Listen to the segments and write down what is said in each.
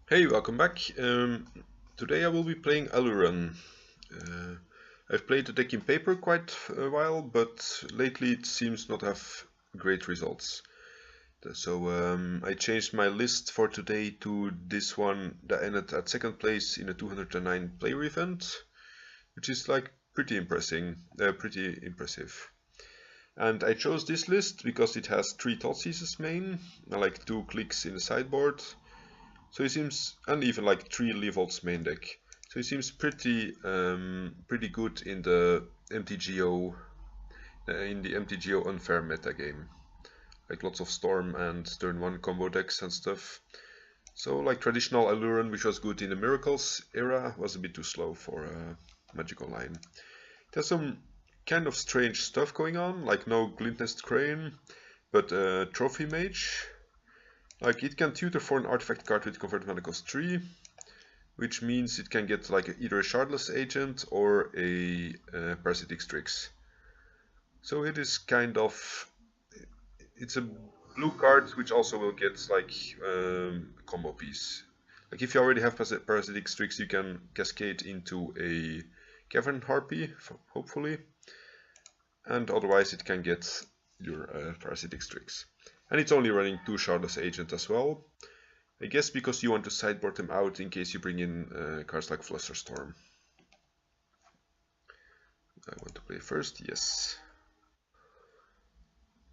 Hey, welcome back. Today I will be playing Aluren. Uh, I've played the deck in paper quite a while, but lately it seems not to have great results. So I changed my list for today to this one that ended at second place in a 209 player event, which is like pretty impressive. And I chose this list because it has 3 Thoughtseizes main, like 2 clicks in the sideboard. So he seems, and even like 3 Levolt's main deck. So he seems pretty good in the MTGO unfair meta game. Like lots of Storm and turn 1 combo decks and stuff. So like traditional Aluren, which was good in the Miracles era, was a bit too slow for Magic Online. There's some kind of strange stuff going on, like no Glintnest Crane, but Trophy Mage. Like it can tutor for an artifact card with convert mana cost 3, which means it can get like either a Shardless Agent or a Parasitic Strix. So it is kind of, it's a blue card which also will get like combo piece. Like if you already have Parasitic Strix, you can cascade into a Cavern Harpy, hopefully, and otherwise it can get your Parasitic Strix. And it's only running 2 Shardless Agent as well. I guess because you want to sideboard them out in case you bring in cards like Flusterstorm. I want to play first, yes.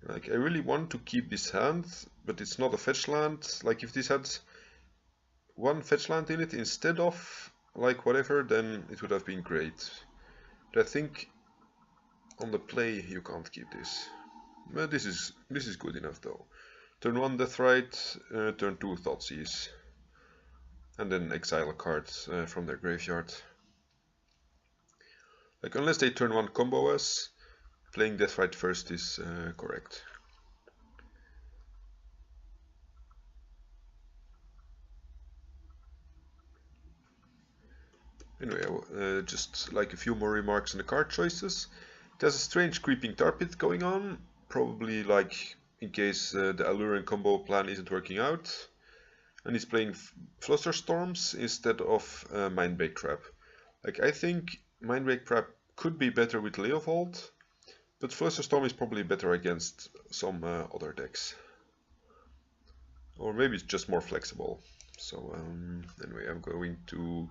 Like I really want to keep this hand, but it's not a fetch land. Like if this had one fetch land in it instead of like whatever, then it would have been great. But I think on the play you can't keep this. But this is good enough though. Turn 1 Deathrite, turn 2 Thoughtseize. And then exile a card from their graveyard. Like unless they turn 1 combo us, playing Deathrite first is correct. Anyway, just like a few more remarks on the card choices. There's a strange creeping tar pit going on, probably like in case the Aluren combo plan isn't working out. And he's playing Flusterstorms instead of Mindbreak Trap. Like I think Mindbreak Trap could be better with Leovold, but Flusterstorm is probably better against some other decks. Or maybe it's just more flexible. So anyway, I'm going to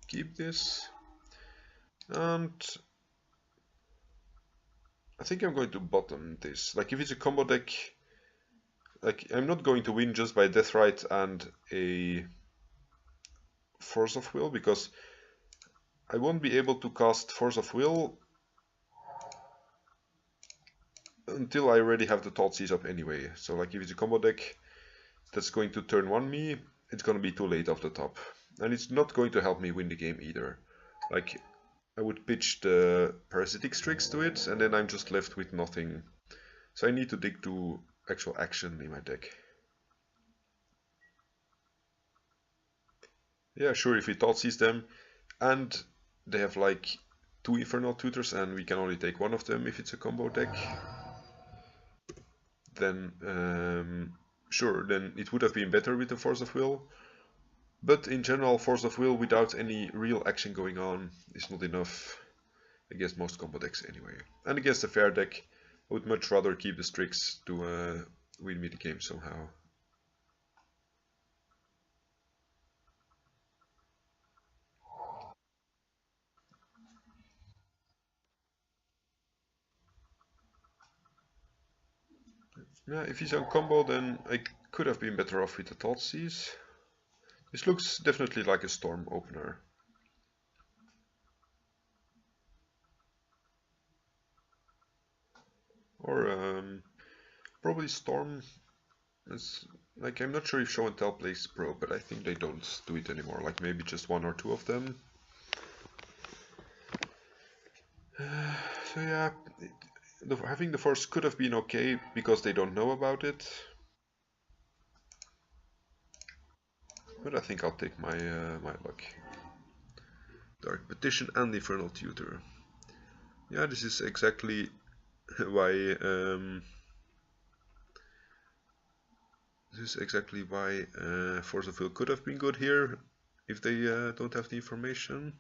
keep this. And I think I'm going to bottom this. Like if it's a combo deck, like I'm not going to win just by Deathrite and a Force of Will, because I won't be able to cast Force of Will until I already have the Thoughtseize up anyway. So like if it's a combo deck that's going to turn 1 me, it's going to be too late off the top. And it's not going to help me win the game either. Like I would pitch the Parasitic Strix to it, and then I'm just left with nothing. So I need to dig to actual action in my deck. Yeah, sure, if we Thoughtseize them, and they have like 2 Infernal Tutors, and we can only take one of them if it's a combo deck, then sure, then it would have been better with the Force of Will. But in general, Force of Will without any real action going on is not enough against most combo decks anyway. And against a fair deck, I would much rather keep the Strix to win me the game somehow. Yeah, if he's on combo, then I could have been better off with the Thoughtseize. This looks definitely like a Storm opener. Or probably Storm. It's, like I'm not sure if Show and Tell plays Pro, but I think they don't do it anymore. Like maybe just 1 or 2 of them. So yeah, having the Force could have been okay because they don't know about it. But I think I'll take my my luck. Dark Petition and Infernal Tutor. Yeah, this is exactly why This is exactly why Force of Will could have been good here if they don't have the information.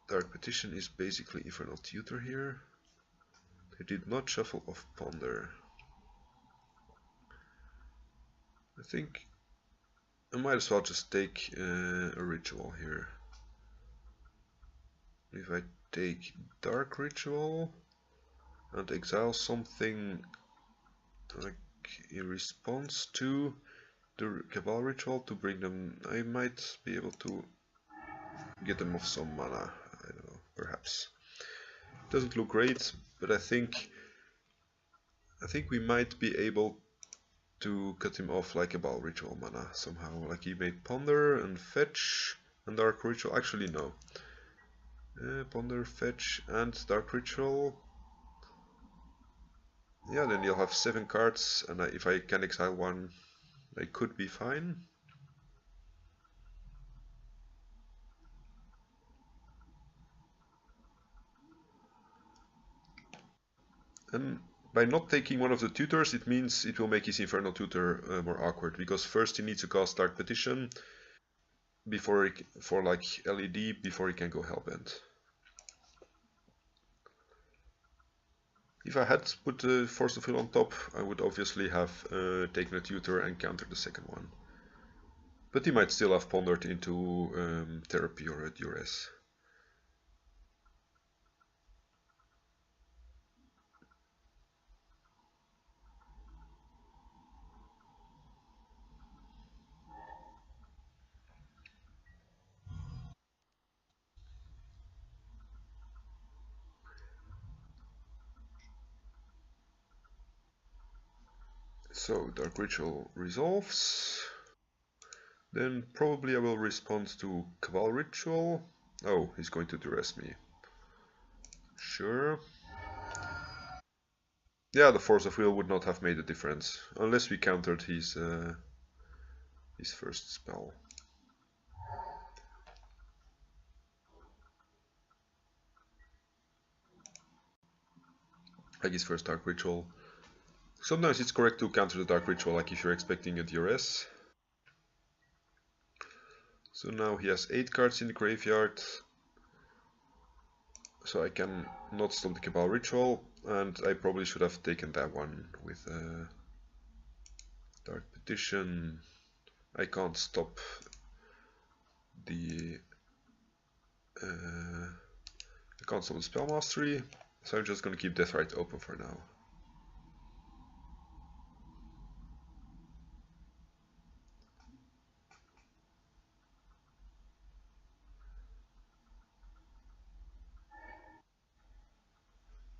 Dark Petition is basically Infernal Tutor here. They did not shuffle off Ponder. I think I might as well just take a Ritual here. If I take Dark Ritual and exile something like in response to the Cabal Ritual to bring them, I might be able to get them off some mana. I don't know, perhaps. Doesn't look great, but I think we might be able to cut him off like Cabal Ritual mana somehow. Like he made Ponder and Fetch and Dark Ritual. Actually, no. Ponder, Fetch, and Dark Ritual. Yeah, then you'll have 7 cards, and if I can exile one, I could be fine. And by not taking one of the tutors, it means it will make his Infernal Tutor more awkward, because first he needs to cast Dark Petition before for like LED before he can go Hellbent. If I had put the Force of Will on top, I would obviously have taken a tutor and countered the second one. But he might still have pondered into Therapy or a Duress. So Dark Ritual resolves. Then probably I will respond to Cabal Ritual. Oh, he's going to duress me. Sure. Yeah, the Force of Will would not have made a difference, unless we countered his first spell. Like his first Dark Ritual. Sometimes it's correct to counter the Dark Ritual, like if you're expecting a DRS. So now he has 8 cards in the graveyard. So I can not stop the Cabal Ritual, and I probably should have taken that one with Dark Petition. I can't stop the Spell Mastery, so I'm just gonna keep Deathrite open for now.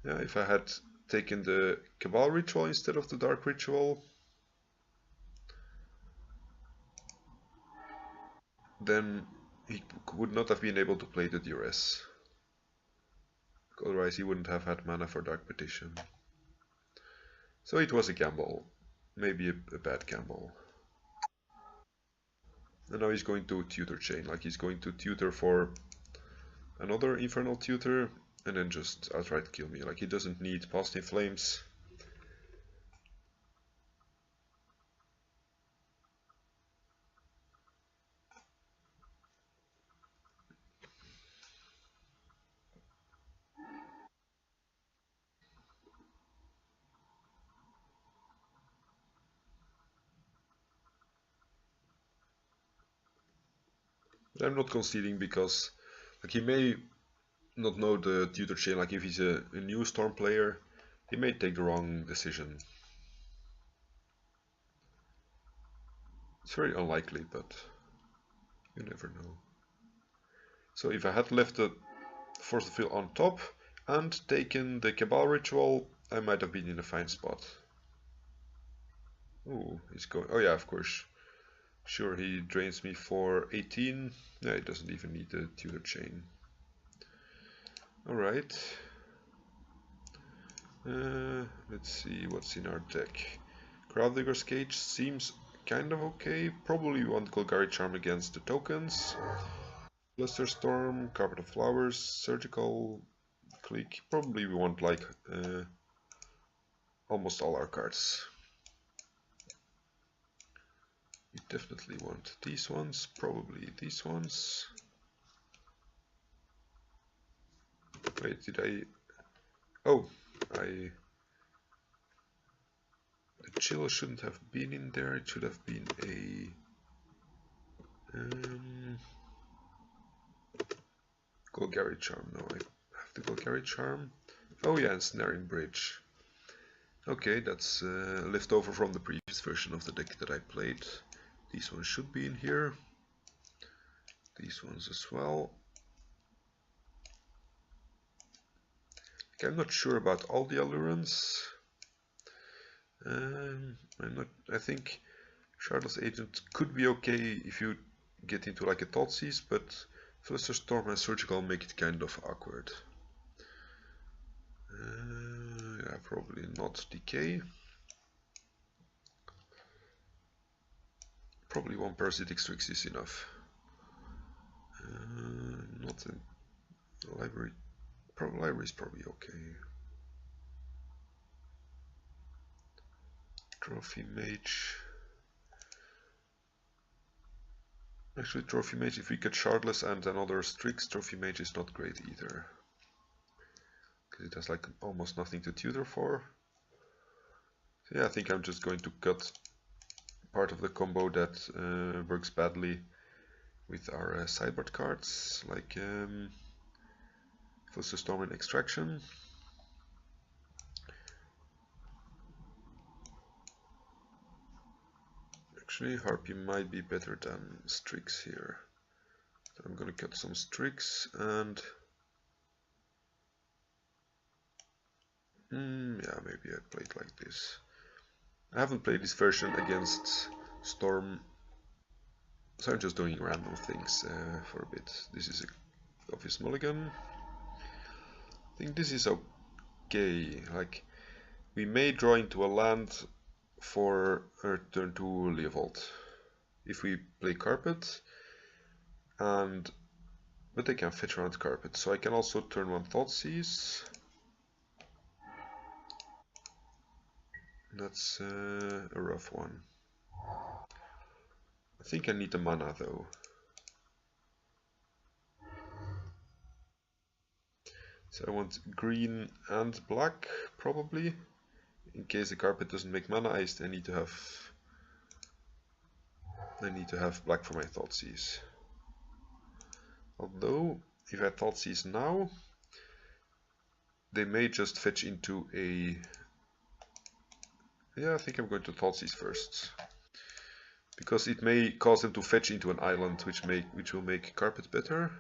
Yeah, if I had taken the Cabal Ritual instead of the Dark Ritual, then he would not have been able to play the Duress. Otherwise he wouldn't have had mana for Dark Petition. So it was a gamble. Maybe a bad gamble. And now he's going to Tutor Chain, like he's going to tutor for another Infernal Tutor and then just outright kill me. Like he doesn't need Past in Flames. But I'm not conceding because like he may not know the tutor chain, like if he's a new Storm player, he may take the wrong decision. It's very unlikely, but you never know. So if I had left the Force of Will on top and taken the Cabal Ritual, I might have been in a fine spot. Ooh, he's going. Oh yeah, of course. Sure, he drains me for 18. Yeah, he doesn't even need the tutor chain. Alright. Let's see what's in our deck. Gravedigger's Cage seems kind of okay. Probably we want Golgari Charm against the tokens. Flusterstorm, Carpet of Flowers, Surgical Click. Probably we want like almost all our cards. We definitely want these ones, probably these ones. Wait, did I... Oh, the chill shouldn't have been in there, it should have been a... Golgari Charm, no, I have the Golgari Charm. Oh yeah, and Snaring Bridge. Okay, that's left over from the previous version of the deck that I played. These ones should be in here. These ones as well. Okay, I'm not sure about all the Alurens. I think Shardless Agent could be okay if you get into like a Thoughtseize, but Flusterstorm and Surgical make it kind of awkward. Yeah, probably not Decay. Probably one Parasitic Strix is enough. Not in library. Library is probably okay. Trophy Mage. Actually, Trophy Mage, if we get Shardless and another Strix, Trophy Mage is not great either. Because it has like almost nothing to tutor for. So yeah, I think I'm just going to cut part of the combo that works badly with our sideboard cards, like Flusterstorm and Extraction. Actually, Harpy might be better than Strix here. So I'm gonna cut some Strix and... yeah, maybe I play it like this. I haven't played this version against Storm, so I'm just doing random things for a bit. This is a obvious mulligan. I think this is okay. Like, we may draw into a land for turn 2 Leovold if we play Carpet, but they can fetch around Carpet, so I can also turn 1 Thoughtseize. That's a rough one. I think I need the mana though. So I want green and black probably. In case the Carpet doesn't make mana, I need to have black for my Thoughtseize. Although, if I Thoughtseize now, they may just fetch into a... Yeah, I think I'm going to Thoughtseize first. Because it may cause them to fetch into an island, which will make Carpet better.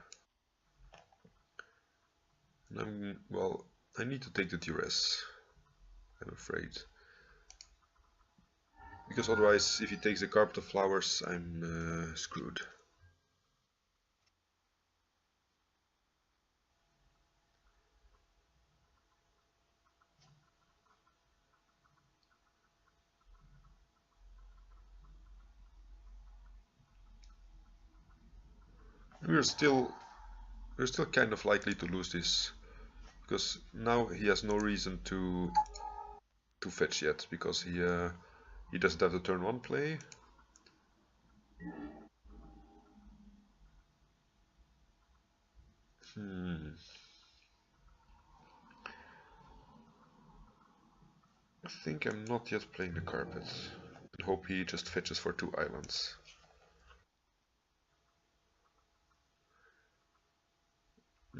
And well, I need to take the duress, I'm afraid. Because otherwise, if he takes the Carpet of Flowers, I'm screwed. We're still kind of likely to lose this, because now he has no reason to fetch yet, because he doesn't have the turn 1 play. I think I'm not yet playing the Carpet, and hope he just fetches for 2 islands.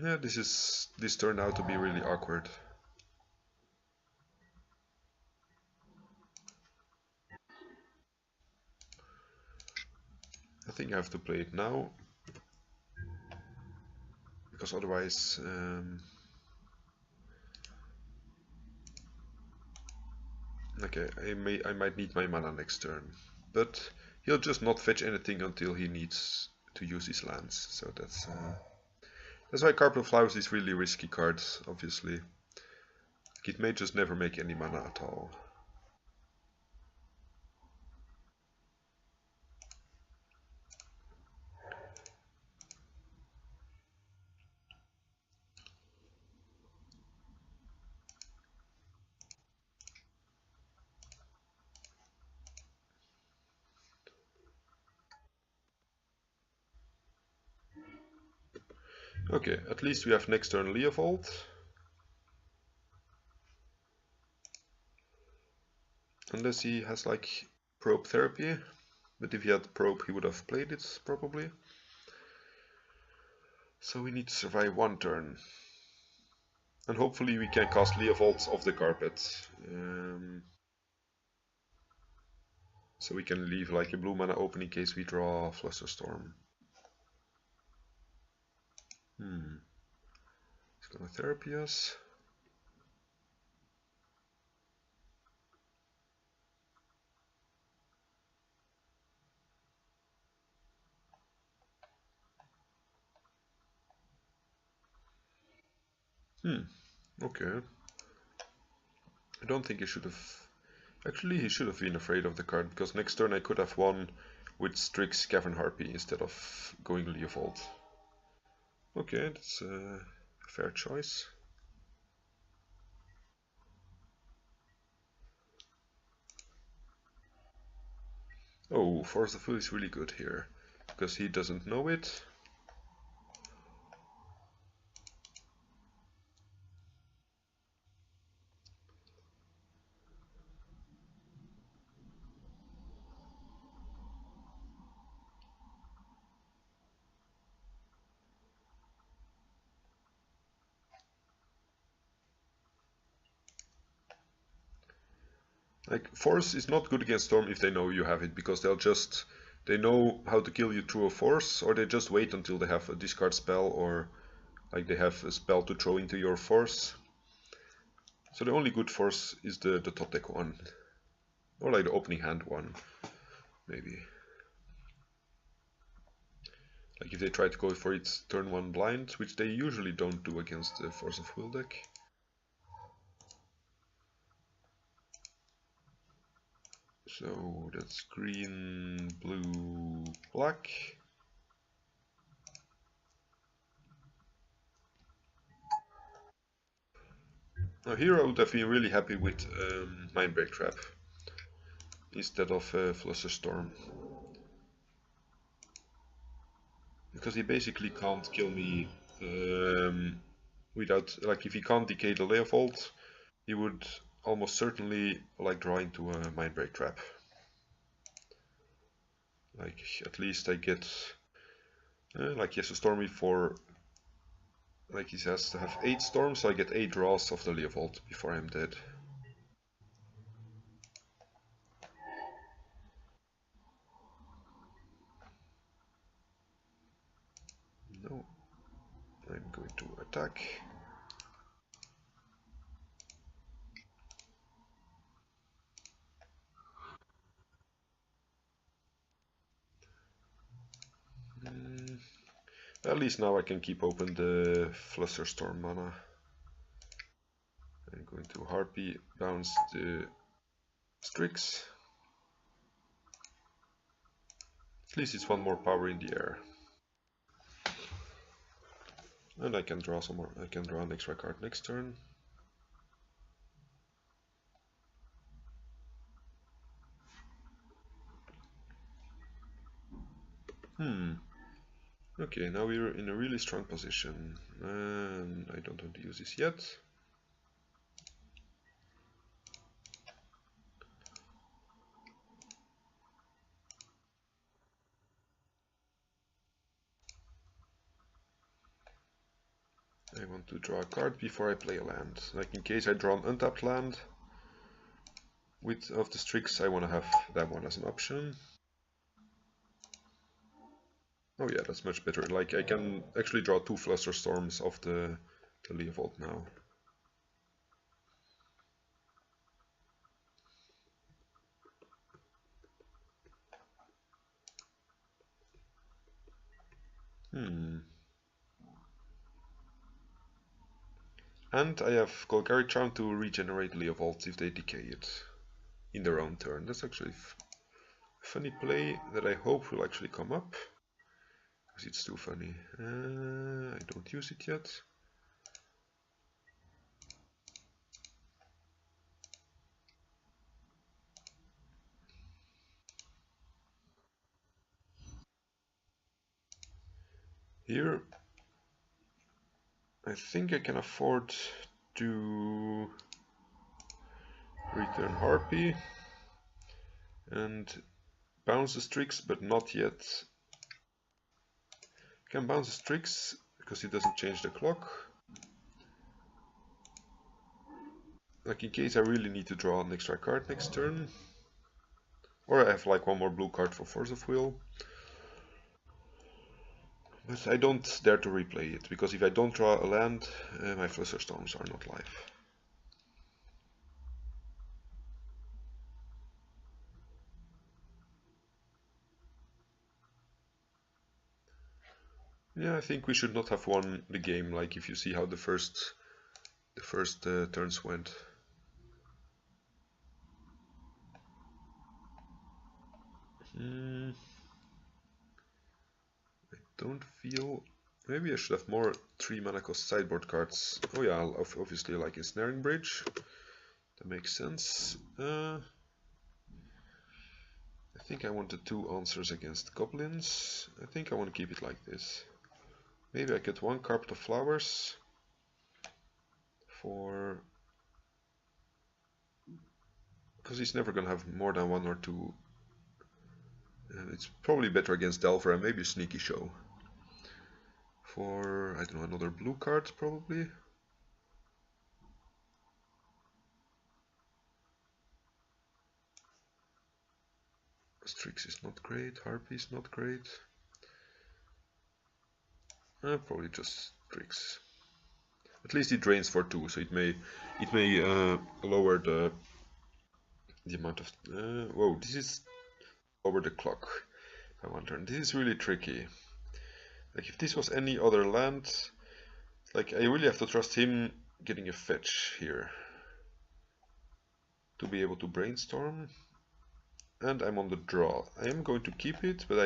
Yeah, this turned out to be really awkward. I think I have to play it now, because otherwise okay, I might need my mana next turn, but he'll just not fetch anything until he needs to use his lands, so that's why Carpet of Flowers is really risky card, obviously. It may just never make any mana at all. Okay, at least we have next turn Leovold. Unless he has like probe therapy. But if he had probe, he would have played it probably. So we need to survive one turn. And hopefully we can cast Leovold off the carpet. So we can leave like a blue mana open in case we draw Flusterstorm. He's gonna therapy us. Okay. I don't think he should have... Actually, he should have been afraid of the card, because next turn I could have won with Strix Cavern Harpy instead of going Leovold. Okay, that's a fair choice. Oh, Force of Will is really good here, because he doesn't know it. Like, Force is not good against Storm if they know you have it, because they know how to kill you through a Force, or they just wait until they have a discard spell, or like they have a spell to throw into your Force. So the only good Force is the top deck one, or like the opening hand one, maybe. Like if they try to go for its turn 1 blind, which they usually don't do against the Force of Will deck. So that's green, blue, black. Now here I would have been really happy with Mindbreak Trap instead of Flusterstorm. Because he basically can't kill me without, like if he can't decay the Leovold, he would almost certainly like draw into a Mindbreak Trap. Like at least I get, like he has to storm me for, like he has to have 8 storms, so I get 8 draws of the Leovold before I'm dead. No, I'm going to attack. At least now I can keep open the Flusterstorm mana. I'm going to Harpy, bounce the Strix. At least it's one more power in the air. And I can draw some more. I can draw an extra card next turn. Okay, now we're in a really strong position. And I don't want to use this yet. I want to draw a card before I play a land. Like in case I draw an untapped land with of the Strix, I want to have that one as an option. Oh yeah, that's much better. Like I can actually draw 2 Flusterstorms of the Leovold now. And I have Golgari Charm to regenerate Leovolds if they decay it in their own turn. That's actually a funny play that I hope will actually come up. Because it's too funny. I don't use it yet. Here I think I can afford to return Harpy and bounce the Strix, but not yet. Can bounce the Strix because it doesn't change the clock. Like in case I really need to draw an extra card next turn. Or I have like one more blue card for Force of Will. But I don't dare to replay it, because if I don't draw a land, my Flusterstorms are not live. Yeah, I think we should not have won the game, like if you see how the first turns went. I don't feel... Maybe I should have more 3 mana cost sideboard cards. Oh yeah, obviously like Ensnaring Bridge. That makes sense. I think I wanted 2 answers against goblins. I think I want to keep it like this. Maybe I get 1 Carpet of Flowers for... because he's never gonna have more than 1 or 2. It's probably better against Delver and maybe a Sneaky Show. For, I don't know, another blue card probably. Strix is not great, Harpy is not great. Probably just Strix. At least it drains for 2, so it may lower the amount of... whoa, this is over the clock by 1 turn. This is really tricky. Like if this was any other land, like I really have to trust him getting a fetch here to be able to brainstorm. And I'm on the draw. I am going to keep it, but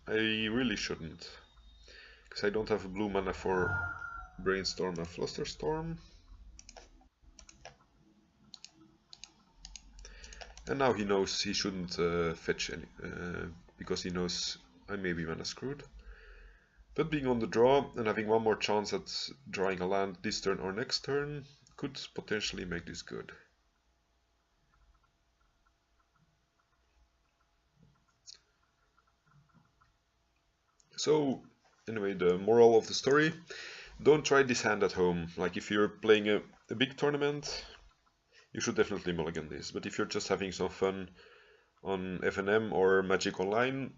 I really shouldn't, because I don't have a blue mana for brainstorm and Flusterstorm. And now he knows he shouldn't fetch any, because he knows I may be mana screwed. But being on the draw and having one more chance at drawing a land this turn or next turn could potentially make this good. So anyway, the moral of the story: don't try this hand at home. Like if you're playing a big tournament, you should definitely mulligan this. But if you're just having some fun on FNM or Magic Online,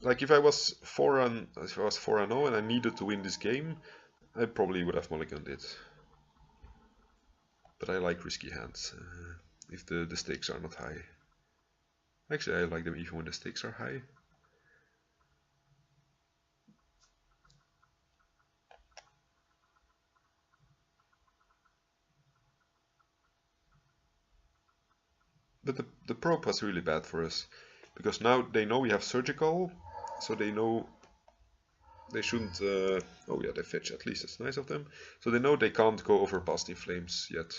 like if I was 4-0 and I needed to win this game, I probably would have mulliganed it. But I like risky hands if the stakes are not high. Actually, I like them even when the stakes are high. But the probe was really bad for us, because now they know we have surgical, so they know they shouldn't... oh yeah, they fetch, at least it's nice of them. So they know they can't go over past in flames yet.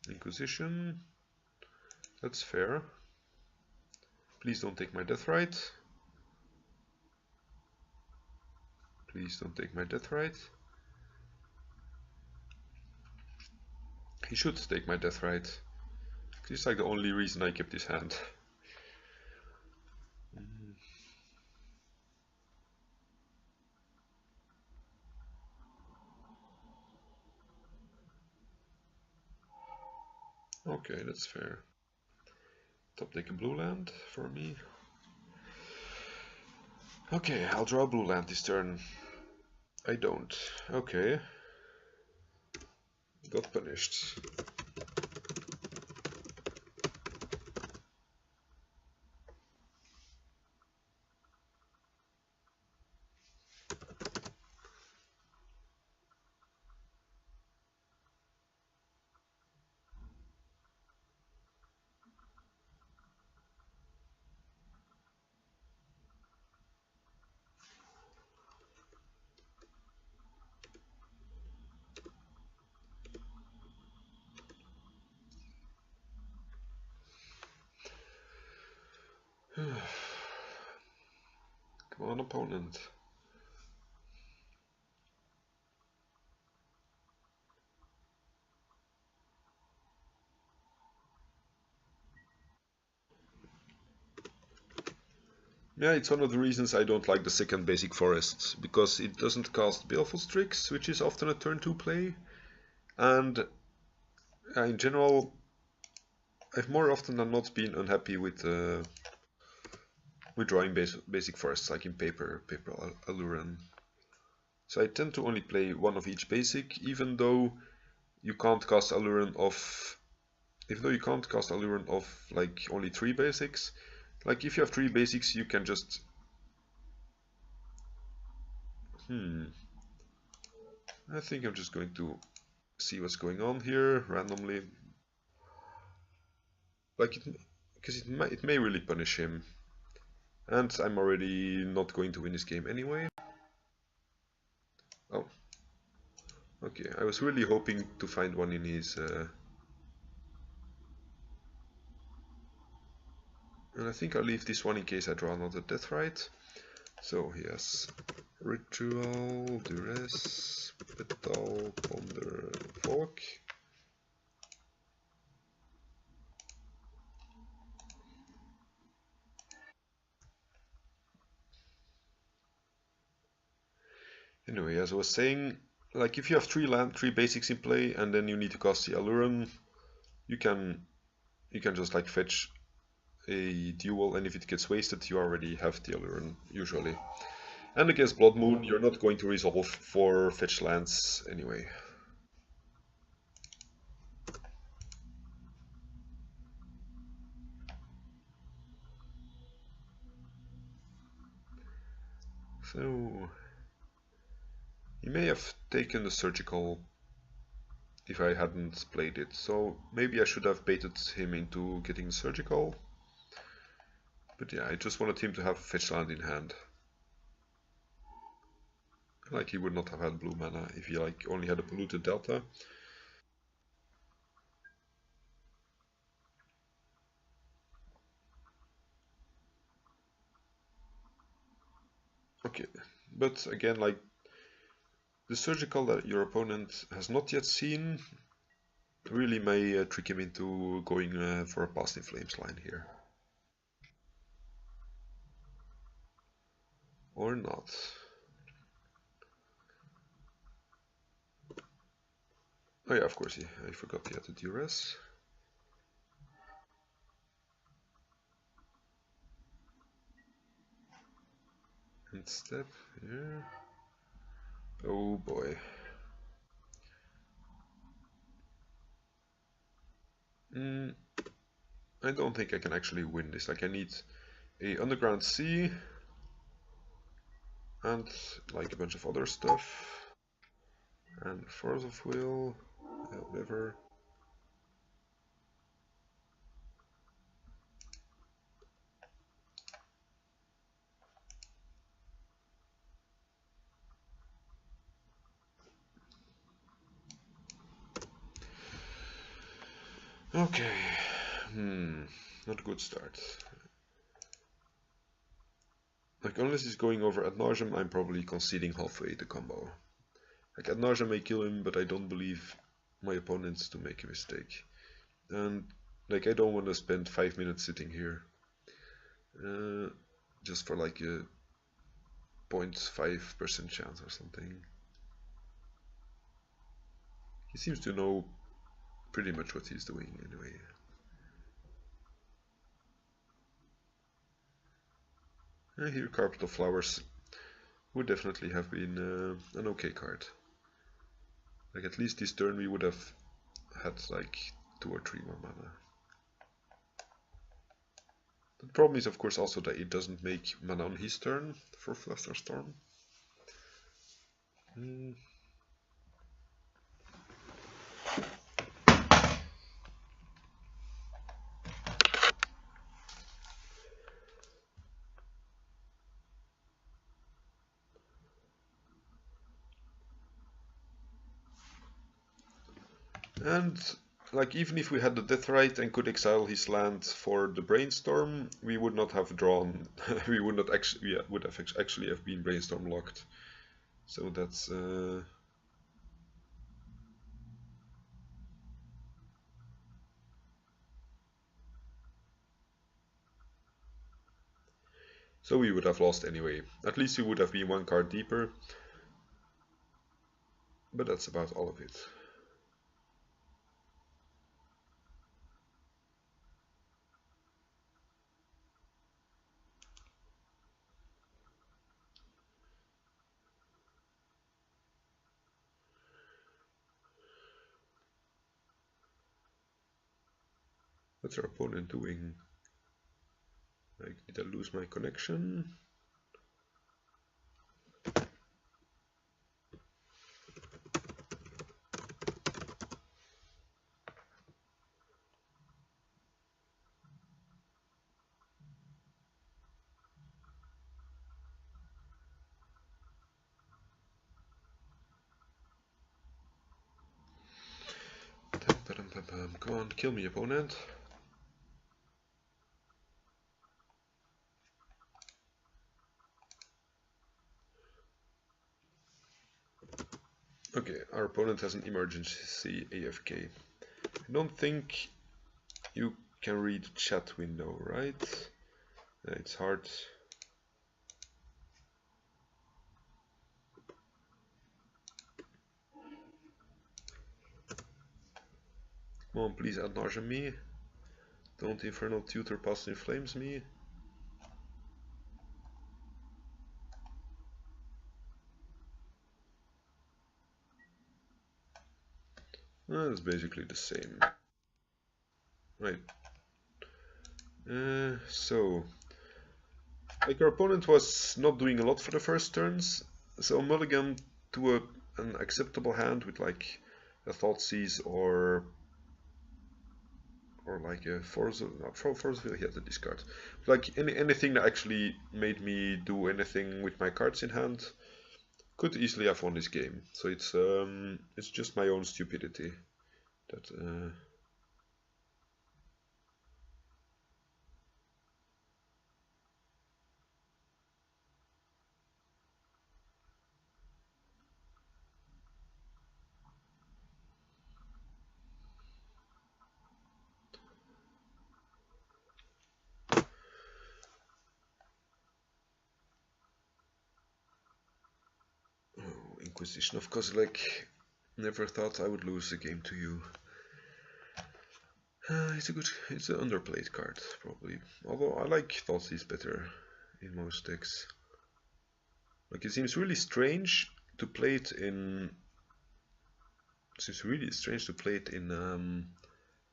Inquisition, that's fair. Please don't take my death right. Please don't take my death right. He should take my death right. It's like the only reason I kept his hand. Okay, that's fair. Top deck a blue land for me. Okay, I'll draw a blue land this turn. I don't. Okay. Got punished. Come on, opponent. Yeah, it's one of the reasons I don't like the second basic forest, because it doesn't cast Baleful Strix, which is often a turn 2 play, and in general, I've more often than not been unhappy with drawing basic forests, like in paper Aluren. So I tend to only play one of each basic, even though you can't cast Aluren of like only 3 basics. Like if you have 3 basics, you can just I think I'm just going to see what's going on here randomly, like because it may really punish him, and I'm already not going to win this game anyway. Oh, okay. I was really hoping to find one in his. And I think I'll leave this one in case I draw another Death Rite. So he has Ritual, Duress, Petal, Ponder, Volk. Anyway, as I was saying, like if you have 3 basics in play and then you need to cast the Aluren, you can just like fetch a duel, and if it gets wasted, you already have the Aluren usually. And against Blood Moon, you're not going to resolve 4 fetch lands anyway. So he may have taken the Surgical if I hadn't played it, so maybe I should have baited him into getting Surgical. But yeah, I just wanted him to have fetch land in hand. Like he would not have had blue mana if he like only had a polluted Delta. Okay, but again, like the Surgical that your opponent has not yet seen really may trick him into going for a Past in Flames line here. Or not. Oh yeah, of course, I forgot he had the Duress. And step here. Oh boy. I don't think I can actually win this. Like I need a Underground Sea and like a bunch of other stuff. And Force of Will, whatever. Okay. Not a good start. Like unless he's going over Ad Nauseam, I'm probably conceding halfway the combo. Like Ad Nauseam may kill him, but I don't believe my opponents to make a mistake. And like I don't want to spend 5 minutes sitting here just for like a 0.5% chance or something. He seems to know pretty much what he's doing anyway. Here Carpet of Flowers would definitely have been an okay card. Like at least this turn we would have had like 2 or 3 more mana. The problem is of course also that it doesn't make mana on his turn for Flusterstorm. And like even if we had the death right and could exile his land for the brainstorm, we would not have drawn. We would not actually, yeah, would have actually have been brainstorm locked. So that's. So we would have lost anyway. At least we would have been one card deeper. But that's about all of it. What's our opponent doing? Like, did I lose my connection? Come on, kill me, opponent. Okay, our opponent has an emergency AFK. I don't think you can read chat window, right? It's hard. Come on, please ad nauseam me. Don't Infernal Tutor Past in Flames me. It's basically the same. Right. So, like our opponent was not doing a lot for the first turns, so mulligan to an acceptable hand with like a Thoughtseize or like a Force of Will, he had to discard. Like anything that actually made me do anything with my cards in hand could easily have won this game. So it's just my own stupidity that Inquisition of Kozilek. Never thought I would lose a game to you. It's an underplayed card, probably. Although I like Thoughtseize better in most decks. Like it seems really strange to play it in. Seems really strange to play it in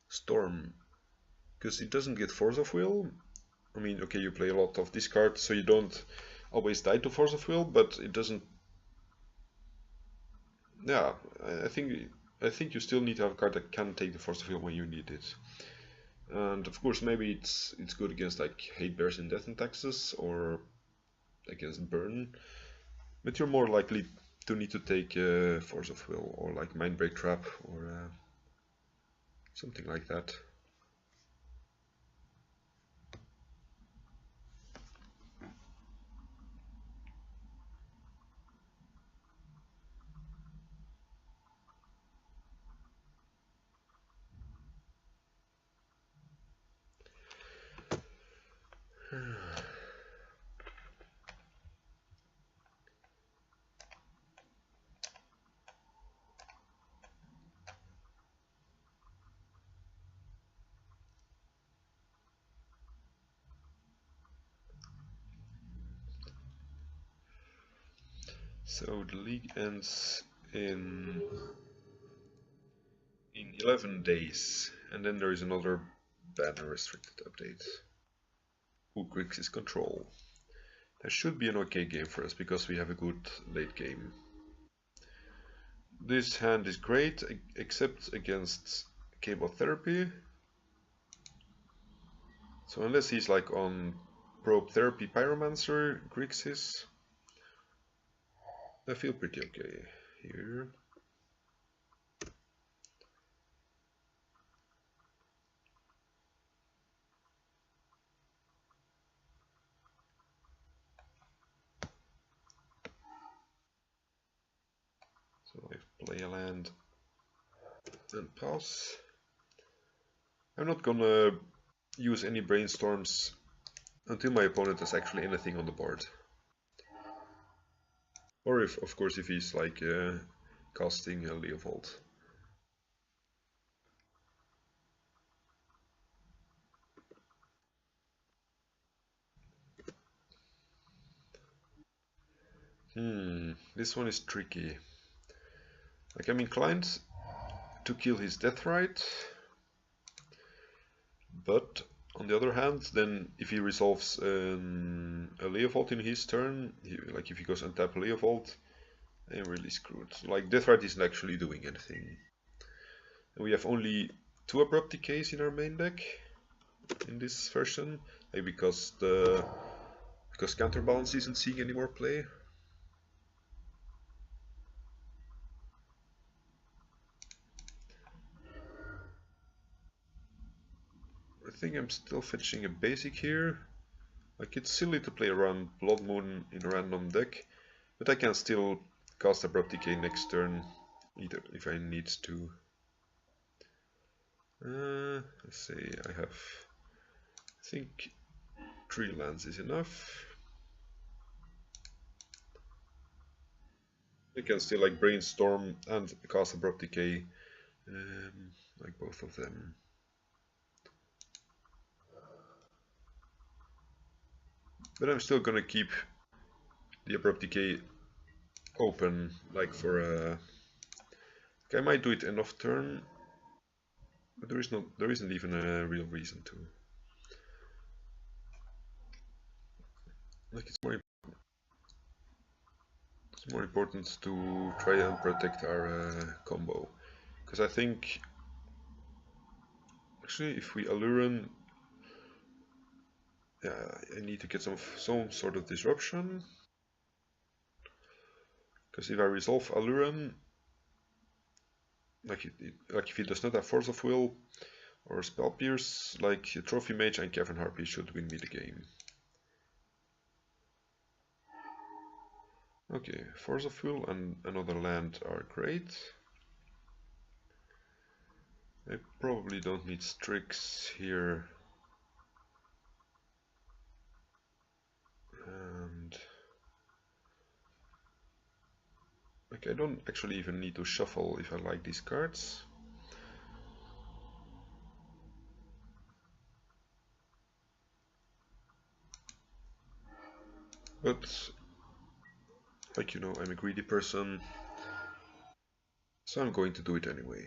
Storm, because it doesn't get Force of Will. I mean, okay, you play a lot of this card, so you don't always die to Force of Will, but it doesn't. Yeah, I think you still need to have a card that can take the Force of Will when you need it. And of course, maybe it's good against like Hate Bears in Death and Taxes or against Burn, but you're more likely to need to take Force of Will or like Mindbreak Trap or something like that. So the league ends in 11 days, and then there is another banner restricted update. Who Grixis control. That should be an okay game for us because we have a good late game. This hand is great except against Cable Therapy. So unless he's like on Probe Therapy Pyromancer Grixis, I feel pretty okay here. play a land and pass. I'm not gonna use any brainstorms until my opponent has actually anything on the board. Or if, of course, if he's like casting a Leovold. This one is tricky. Like, I'm inclined to kill his Deathrite, but on the other hand, then if he resolves a Leovold in his turn, like if he goes untap a Leovold, I'm really screwed. Like, Deathrite isn't actually doing anything. And we have only 2 Abrupt Decays in our main deck in this version, like because Counterbalance isn't seeing any more play. I think I'm still fetching a basic here. Like, it's silly to play around Blood Moon in a random deck, but I can still cast Abrupt Decay next turn, either if I need to. Let's say I think 3 lands is enough. I can still like Brainstorm and cast Abrupt Decay, like both of them. But I'm still gonna keep the Abrupt Decay open, like for a... I might do it end of turn, but there isn't even a real reason to. Like, it's more important to try and protect our combo, because I think actually if we Aluren, yeah, I need to get some sort of disruption, because if I resolve Aluren, like if he does not have Force of Will or Spell Pierce, like Trophy Mage and Cavern Harpy should win me the game. Okay, Force of Will and another land are great. I probably don't need Strix here. And like, I don't actually even need to shuffle if I like these cards. But like, you know, I'm a greedy person, so I'm going to do it anyway.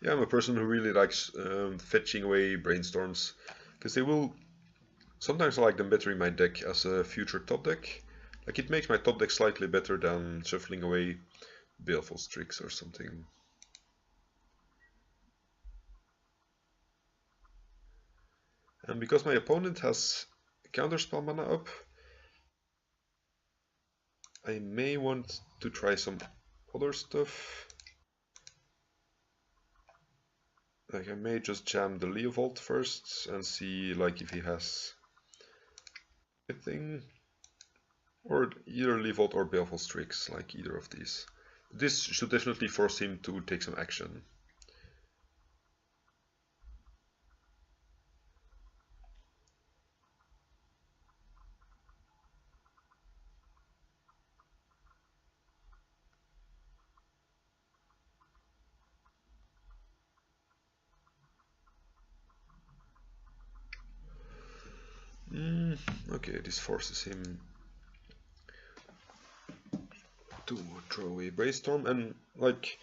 Yeah, I'm a person who really likes fetching away brainstorms, because they will sometimes I like them better in my deck as a future top deck. Like, it makes my top deck slightly better than shuffling away Baleful Strix or something. And because my opponent has counterspell mana up, I may want to try some other stuff. Like, I may just jam the Leovold first and see like if he has anything. Or either Leovold or Baleful Strix, like either of these. This should definitely force him to take some action. Okay, this forces him to throw away Brainstorm, and like,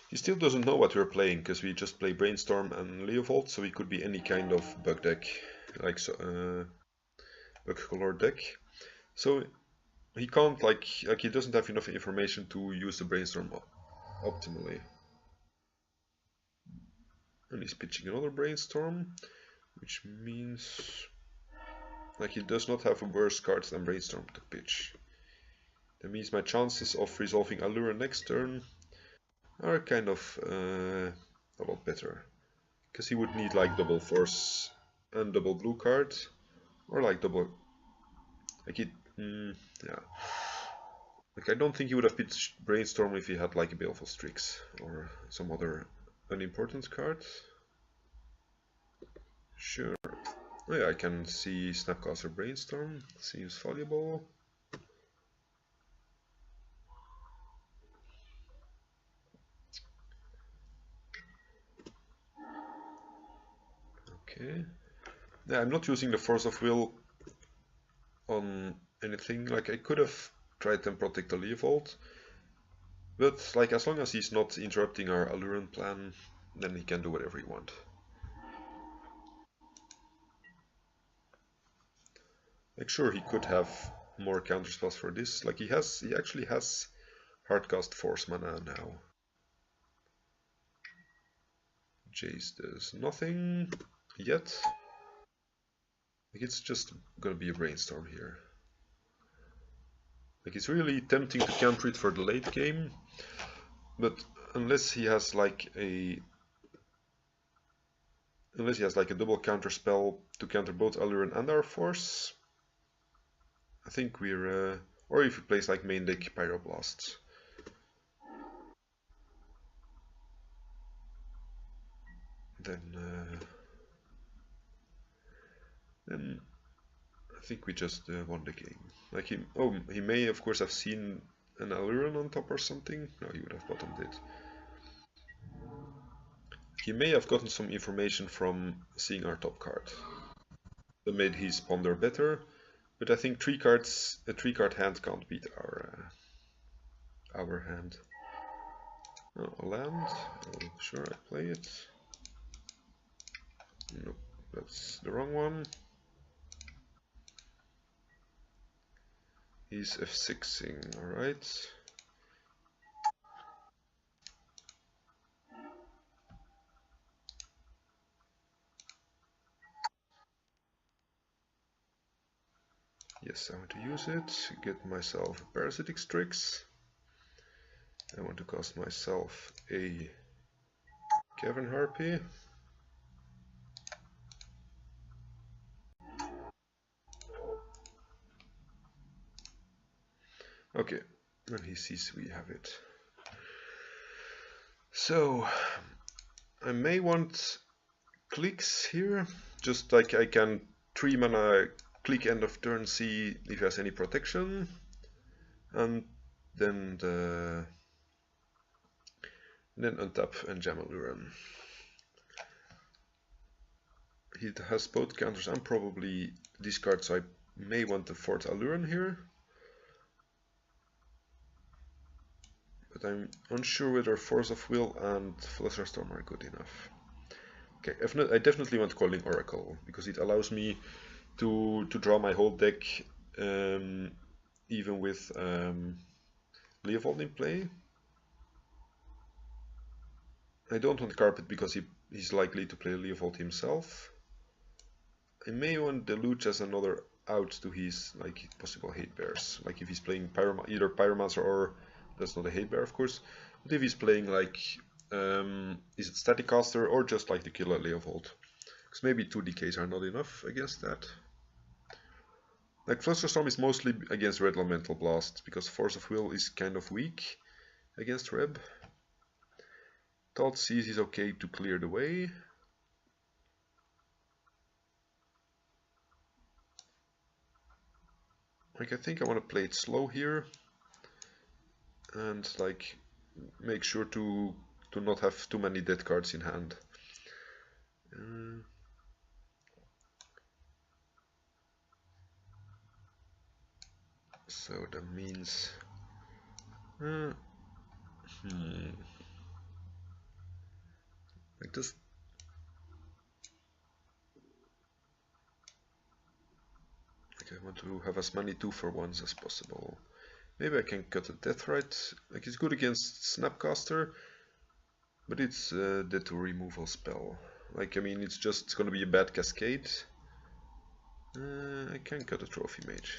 he still doesn't know what we're playing, because we just play Brainstorm and Leovold, so it could be any kind of bug deck, like bug color deck. So he can't like he doesn't have enough information to use the Brainstorm optimally. And he's pitching another Brainstorm, which means like he does not have worse cards than Brainstorm to pitch. That means my chances of resolving Aluren next turn are kind of a lot better, Because he would need like double force and double blue card, or like double, like it, yeah. Like I don't think he would have picked Brainstorm if he had like a Baleful Strix or some other unimportant card. Sure. Oh yeah, I can see Snapcaster Brainstorm, seems valuable. Okay. Yeah, I'm not using the Force of Will on anything. Like I could have tried and protect the Leovold, but like as long as he's not interrupting our Aluren plan, then he can do whatever he wants. Like sure, he could have more counterspells for this. Like he actually has Hardcast Force mana now. Jace does nothing yet. Like it's just gonna be a Brainstorm here. Like it's really tempting to counter it for the late game, but unless he has like a double counter spell to counter both Aluren and our force, I think we're or if he plays like main deck Pyroblast. Then I think we just won the game. Like he may of course have seen an Aluren on top or something. No, he would have bottomed it. He may have gotten some information from seeing our top card that made his ponder better, but I think a 3-card hand can't beat our hand. Oh, a land. Oh, sure, I play it. Nope, that's the wrong one. He's F6ing, alright. Yes, I want to use it, get myself a Parasitic Strix. I want to cast myself a Cavern Harpy. Okay, and he sees we have it. So, I may want clicks here, just like I can 3 mana click end of turn, see if he has any protection, and then untap and jam Aluren. He has both counters and probably discard, so I may want the 4th Aluren here. But I'm unsure whether Force of Will and Flusterstorm are good enough. Okay, I definitely want Calling Oracle, because it allows me to draw my whole deck even with Leovold in play. I don't want Carpet because he's likely to play Leovold himself. I may want Deluge as another out to his like possible hate bears. Like if he's playing either Pyromancer or that's not a hate bear of course. But if he's playing like is it Staticaster or just like the killer Leovold? Because maybe 2 decays are not enough against that. Like Flusterstorm is mostly against Red Elemental Blast because Force of Will is kind of weak against Reb. Thought Seize is okay to clear the way. Like I think I want to play it slow here and like make sure to not have too many dead cards in hand. So that means like this. Like I want to have as many 2-for-1s as possible. Maybe I can cut a Deathrite. Like it's good against Snapcaster, but it's a death removal spell. Like I mean, it's just gonna be a bad cascade. I can cut a Trophy Mage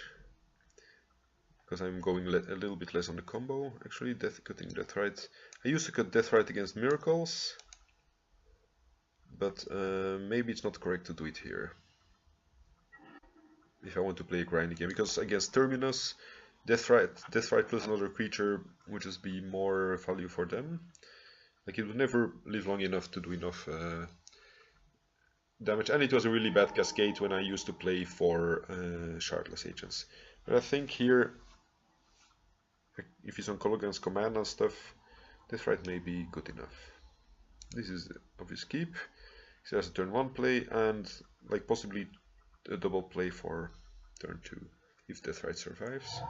because I'm going a little bit less on the combo. Actually, cutting Deathrite. I used to cut Deathrite against Miracles, but maybe it's not correct to do it here if I want to play a grinding game, because against Terminus, Deathright plus another creature would just be more value for them. Like, it would never live long enough to do enough damage, and it was a really bad cascade when I used to play for Shardless Agents. But I think here, if he's on Kolaghan's command and stuff, Deathright may be good enough. This is the obvious keep. He has a turn 1 play and like possibly a double play for turn 2 if Deathright survives.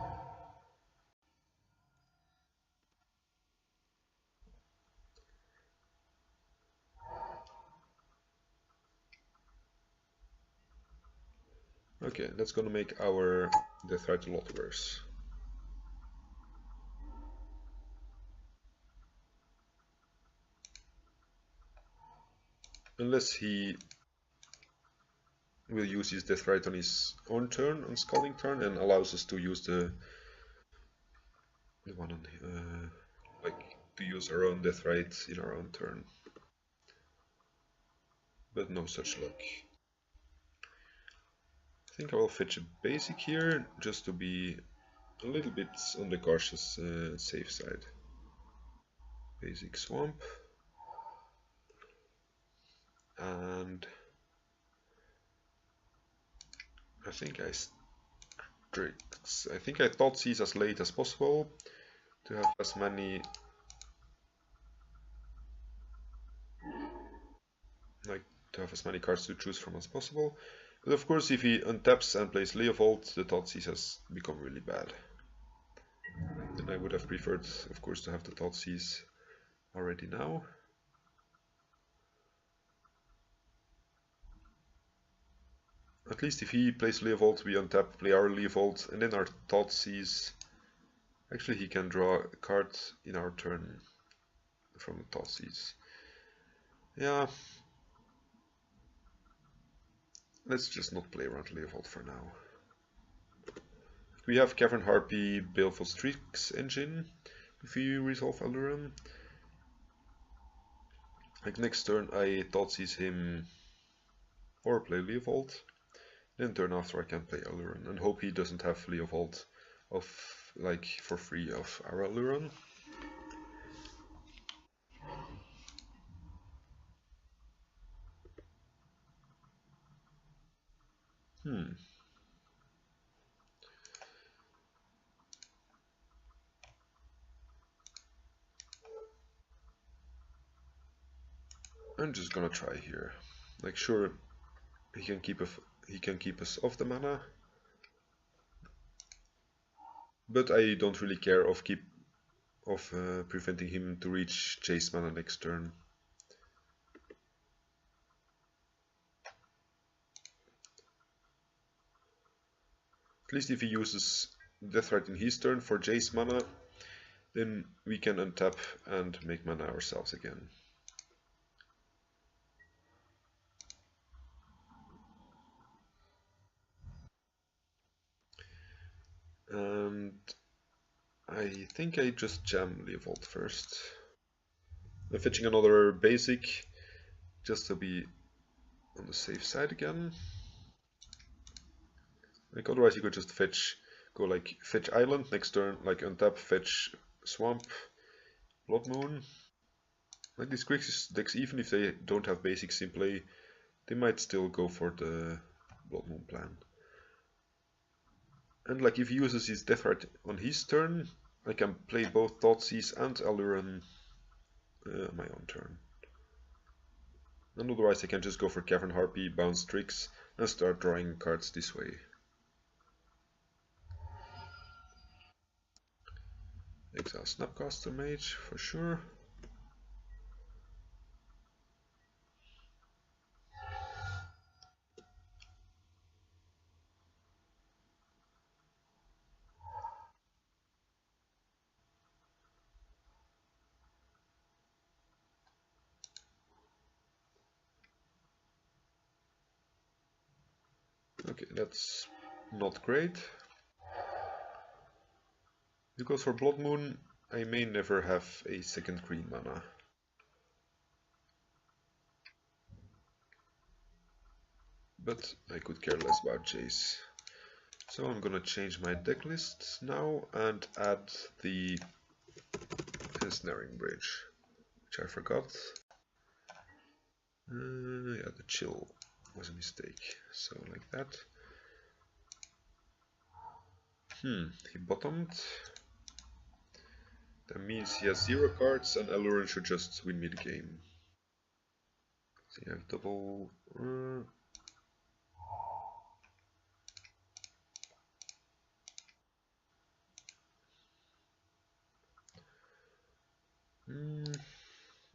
Okay, that's gonna make our Deathright a lot worse. Unless he will use his Deathright on his own turn, on Scalding turn, and allows us to use the one on like to use our own Deathright in our own turn. But no such luck. I think I will fetch a basic here just to be a little bit on the cautious safe side. Basic swamp. And I think I thought seize as late as possible to have as many cards to choose from as possible. But of course, if he untaps and plays Leovold, the Thoughtseize has become really bad. Then I would have preferred, of course, to have the Thoughtseize already now. At least if he plays Leovold, we untap, play our Leovold, and then our Thoughtseize. Actually, he can draw a card in our turn from the Thoughtseize. Yeah. Let's just not play around Leovold for now. We have Cavern Harpy, Baleful Strix engine if we resolve Aluren. Like next turn I Thoughtseize him or play Leovold. Then turn after I can play Aluren and hope he doesn't have Leovold of like for free of our Aluren. I'm just gonna try here. Like sure, he can keep us off the mana, but I don't really care of preventing him to reach chase mana next turn. At least if he uses Deathright in his turn for Jace mana, then we can untap and make mana ourselves again. And I think I just jam Leovold first. I'm fetching another basic just to be on the safe side again. Like otherwise you could just fetch Island next turn, like untap, fetch Swamp, Blood Moon. Like these Grixis decks, even if they don't have basics in play, they might still go for the Blood Moon plan. And like if he uses his Deathright on his turn, I can play both Thoughtseize and Aluren my own turn. And otherwise I can just go for Cavern Harpy, bounce Strix, and start drawing cards this way. Exile Snapcaster Mage for sure. Okay, that's not great. Because for Blood Moon, I may never have a second green mana. but I could care less about Jace. So I'm gonna change my deck list now and add the Ensnaring Bridge, which I forgot. Yeah, the chill was a mistake. So like that. He bottomed. That means he has 0 cards and Aluren should just win me the game. So you have double...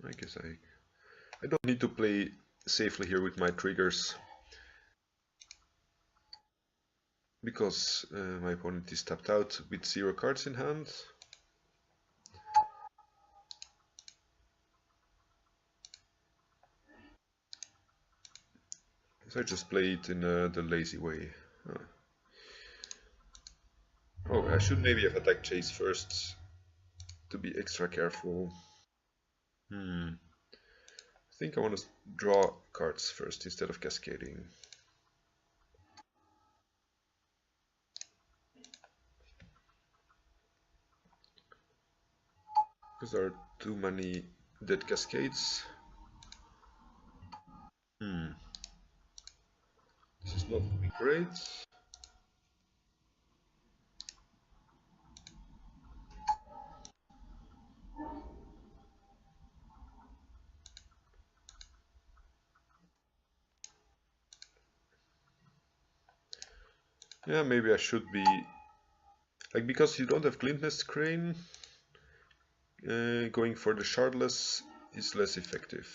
I guess I don't need to play safely here with my triggers. Because my opponent is tapped out with 0 cards in hand. So I just play it in the lazy way. Oh, I should maybe have attacked Chase first to be extra careful. I think I want to draw cards first instead of cascading. Because there are too many dead cascades. This is not great. Yeah, maybe I should be... Like, because you don't have Glintnest Crane, going for the Shardless is less effective.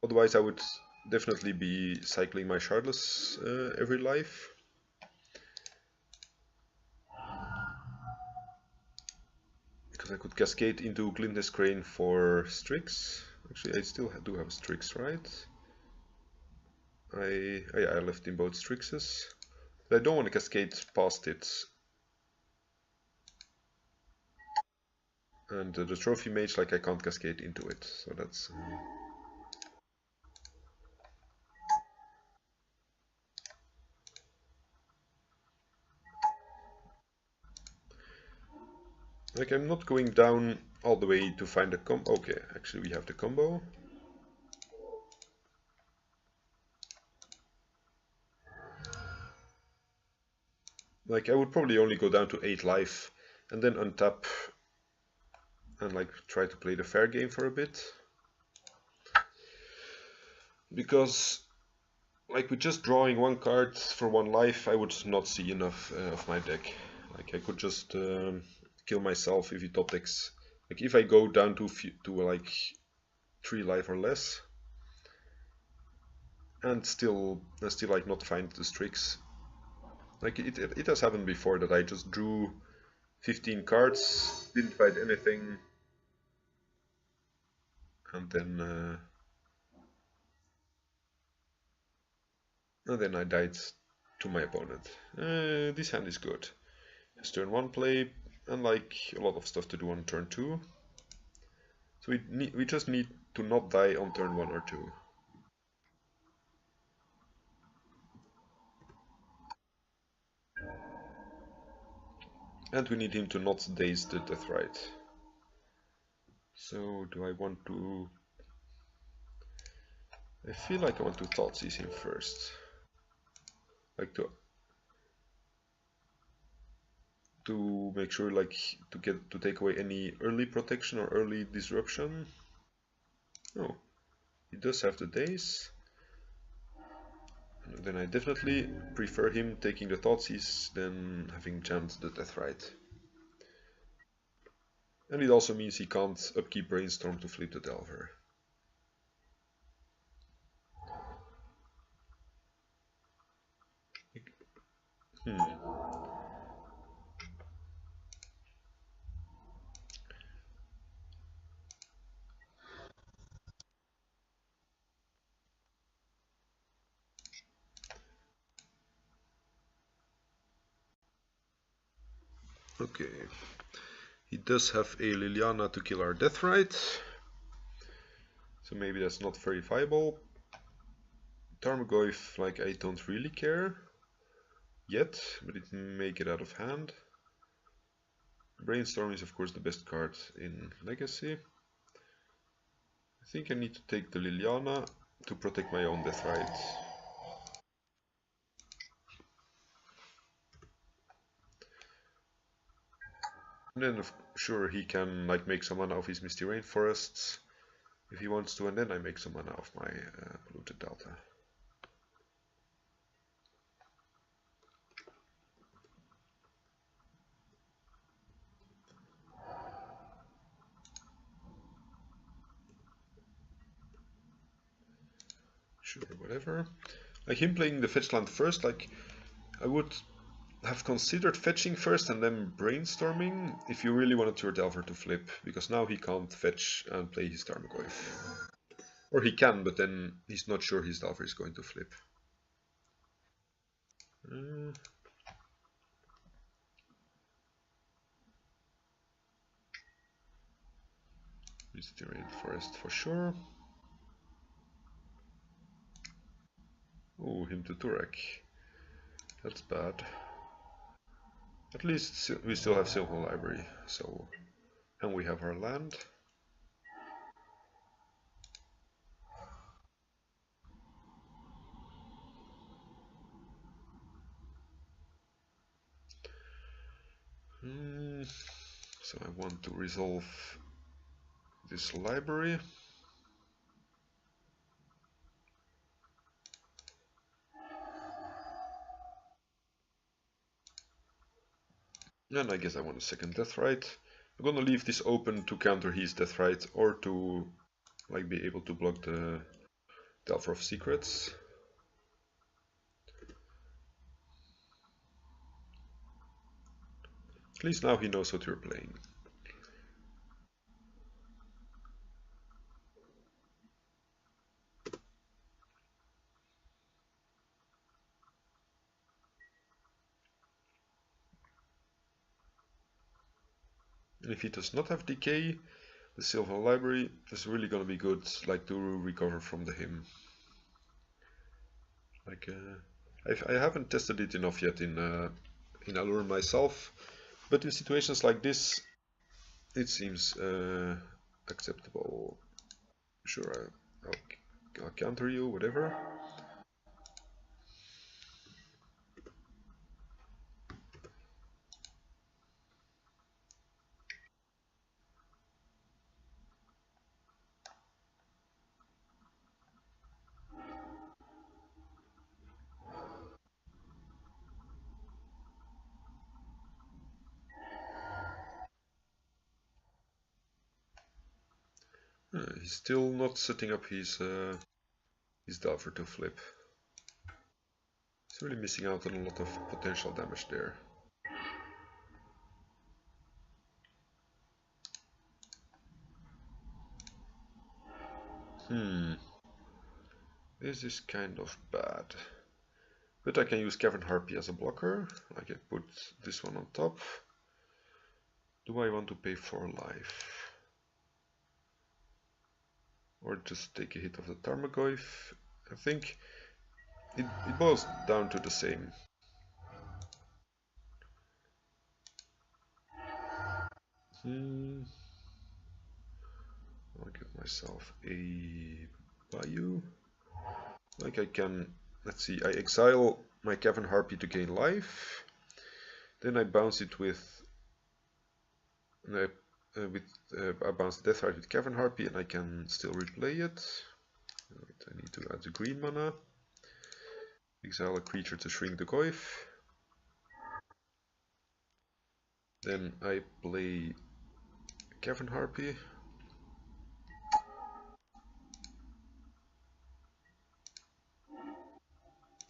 Otherwise I would definitely be cycling my Shardless every life. Because I could cascade into Glintnest Crane for Strix. Actually, I still do have Strix, right? I left in both Strixes. But I don't want to cascade past it. And the Trophy Mage, like, I can't cascade into it, so that's... Like, I'm not going down all the way to find a combo. Okay, actually we have the combo. Like, I would probably only go down to 8 life and then untap and like try to play the fair game for a bit. Because like with just drawing 1 card for 1 life, I would not see enough of my deck. Like, I could just kill myself if he top decks. Like, if I go down to like 3 life or less, and still like not find the Strix. Like, it has happened before that I just drew 15 cards, didn't find anything, and then I died to my opponent. This hand is good. It's turn 1 play, and like a lot of stuff to do on turn 2. So we just need to not die on turn 1 or 2. And we need him to not daze the Deathrite. So do I want to... I feel like I want to Thoughtseize him first. Like to make sure, like, to take away any early protection or early disruption. Oh, he does have the daze. And then I definitely prefer him taking the Thoughtseize than having jammed the Deathrite. And it also means he can't upkeep Brainstorm to flip the Delver. Okay, he does have a Liliana to kill our Deathrite, so maybe that's not very viable. Tarmogoyf, like, I don't really care yet, but it may get out of hand. Brainstorm is of course the best card in Legacy. I think I need to take the Liliana to protect my own Deathrite. And then sure he can like make some mana of his Misty Rainforests if he wants to, and then I make some mana of my Polluted Delta. Sure, whatever. Like him playing the fetch land first, like I would have considered fetching first and then brainstorming if you really wanted your Delver to flip, because now he can't fetch and play his Tarmogoyf. Or he can, but then he's not sure his Delver is going to flip. Misty Rainforest for sure. Oh, him to Turek. That's bad. At least we still have Silver Library, so, and we have our land. So I want to resolve this library. And I guess I want a second Deathrite. I'm gonna leave this open to counter his Deathrite or to like be able to block the Delver of Secrets. At least now he knows what you're playing. And if he does not have Decay, the Silver Library is really gonna be good, like to recover from the him. Like I haven't tested it enough yet in Aluren myself, but in situations like this, it seems acceptable. Sure, I'll counter you, whatever. He's still not setting up his Delver to flip. He's really missing out on a lot of potential damage there. This is kind of bad. But I can use Cavern Harpy as a blocker. I can put this one on top. Do I want to pay 4 life? Or just take a hit of the Tarmogoyf? I think it boils down to the same. I'll get myself a Bayou. Like I can, let's see, I exile my Cavern Harpy to gain life. Then I bounce it with I bounce Deathrite with Cavern Harpy and I can still replay it. Wait, I need to add the green mana. Exile a creature to shrink the Goyf. Then I play Cavern Harpy.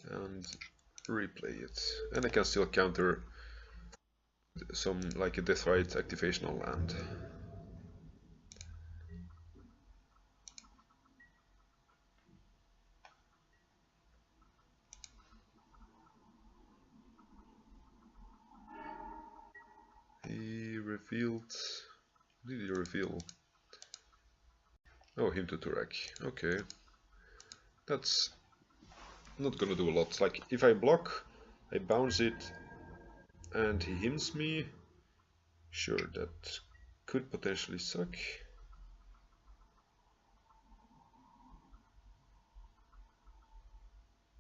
And replay it. And I can still counter some like a Deathrite activational land. He revealed. What did he reveal? Oh, him to Turek. Okay. That's not gonna do a lot. Like, if I block, I bounce it, and he hymns me. Sure, that could potentially suck.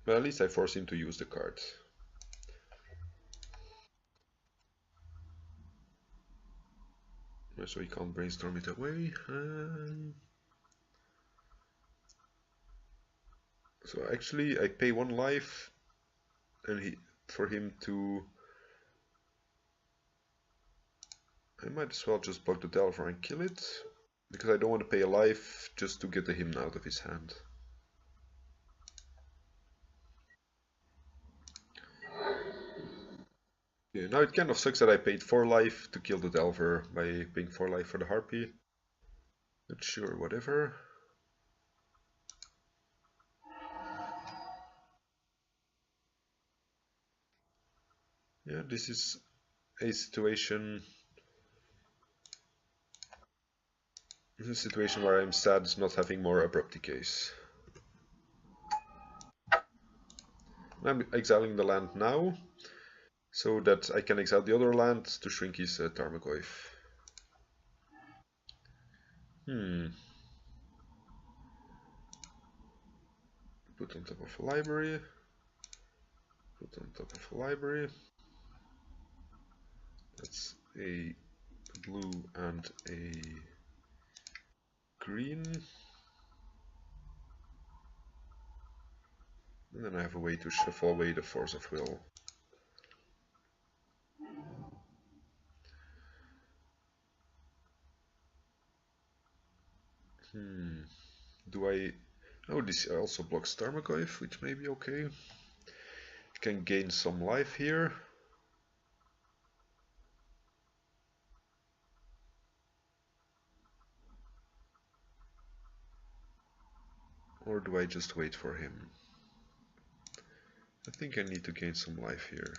But at least I force him to use the card. So he can't brainstorm it away. So actually I pay 1 life and for him to... I might as well just block the Delver and kill it, because I don't want to pay a life just to get the hymn out of his hand. Yeah, now it kind of sucks that I paid 4 life to kill the Delver by paying 4 life for the Harpy. But sure, whatever. Yeah, this is a situation... This is a situation where I'm sad not having more abrupt decays. I'm exiling the land now, so that I can exile the other land to shrink his Tarmogoyf. Put on top of a library. Put on top of a library. That's a blue and a green. And then I have a way to shuffle away the Force of Will. Do I... Oh, this also blocks Tarmogoyf, which may be okay. Can gain some life here. Or do I just wait for him? I think I need to gain some life here.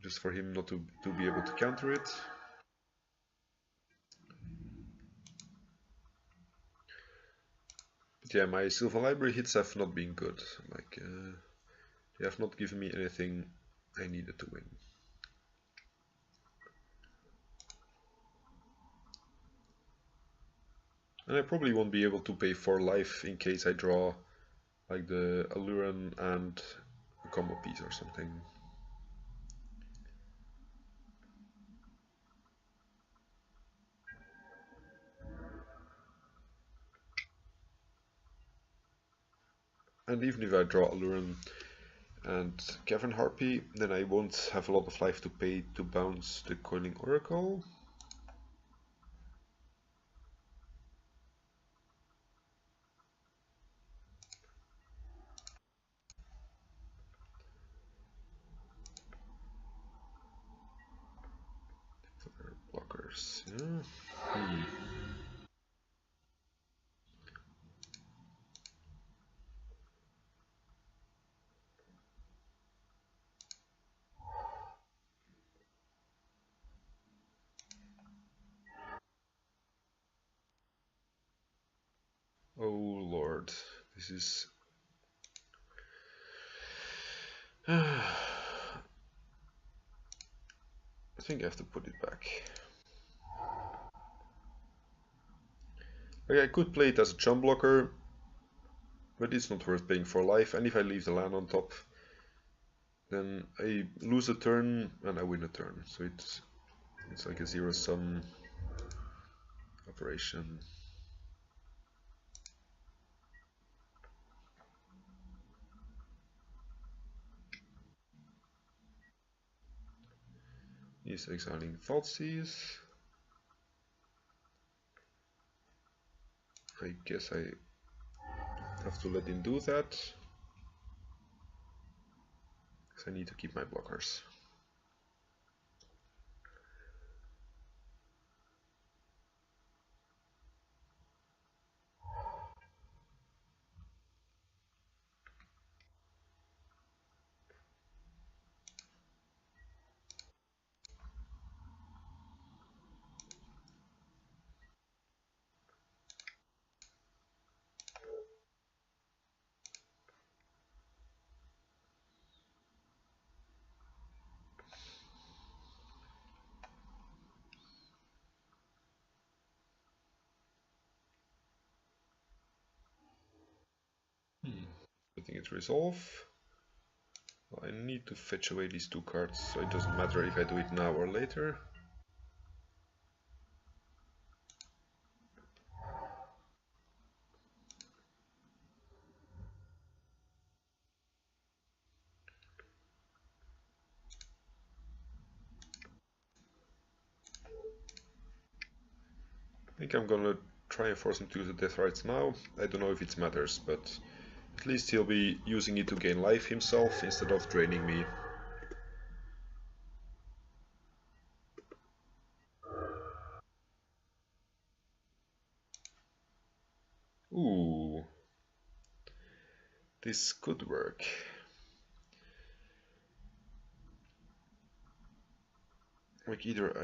Just for him not to be able to counter it. But yeah, my Sylvan Library hits have not been good. Like, they have not given me anything I needed to win. And I probably won't be able to pay 4 life in case I draw like the Aluren and a combo piece or something. And even if I draw Aluren and Cavern Harpy, then I won't have a lot of life to pay to bounce the Coiling Oracle. Blockers, yeah. Oh lord, this is... I think I have to put it back. Okay, I could play it as a chump blocker, but it's not worth paying for life, and if I leave the land on top, then I lose a turn and I win a turn, so it's like a zero-sum operation. He's exiling Thoughtseize. I guess I have to let him do that, because I need to keep my blockers. think it's resolve. Well, I need to fetch away these 2 cards, so it doesn't matter if I do it now or later. I think I'm gonna try and force him to use the Death Rites now. I don't know if it matters, but at least he'll be using it to gain life himself instead of draining me. Ooh, this could work. Like either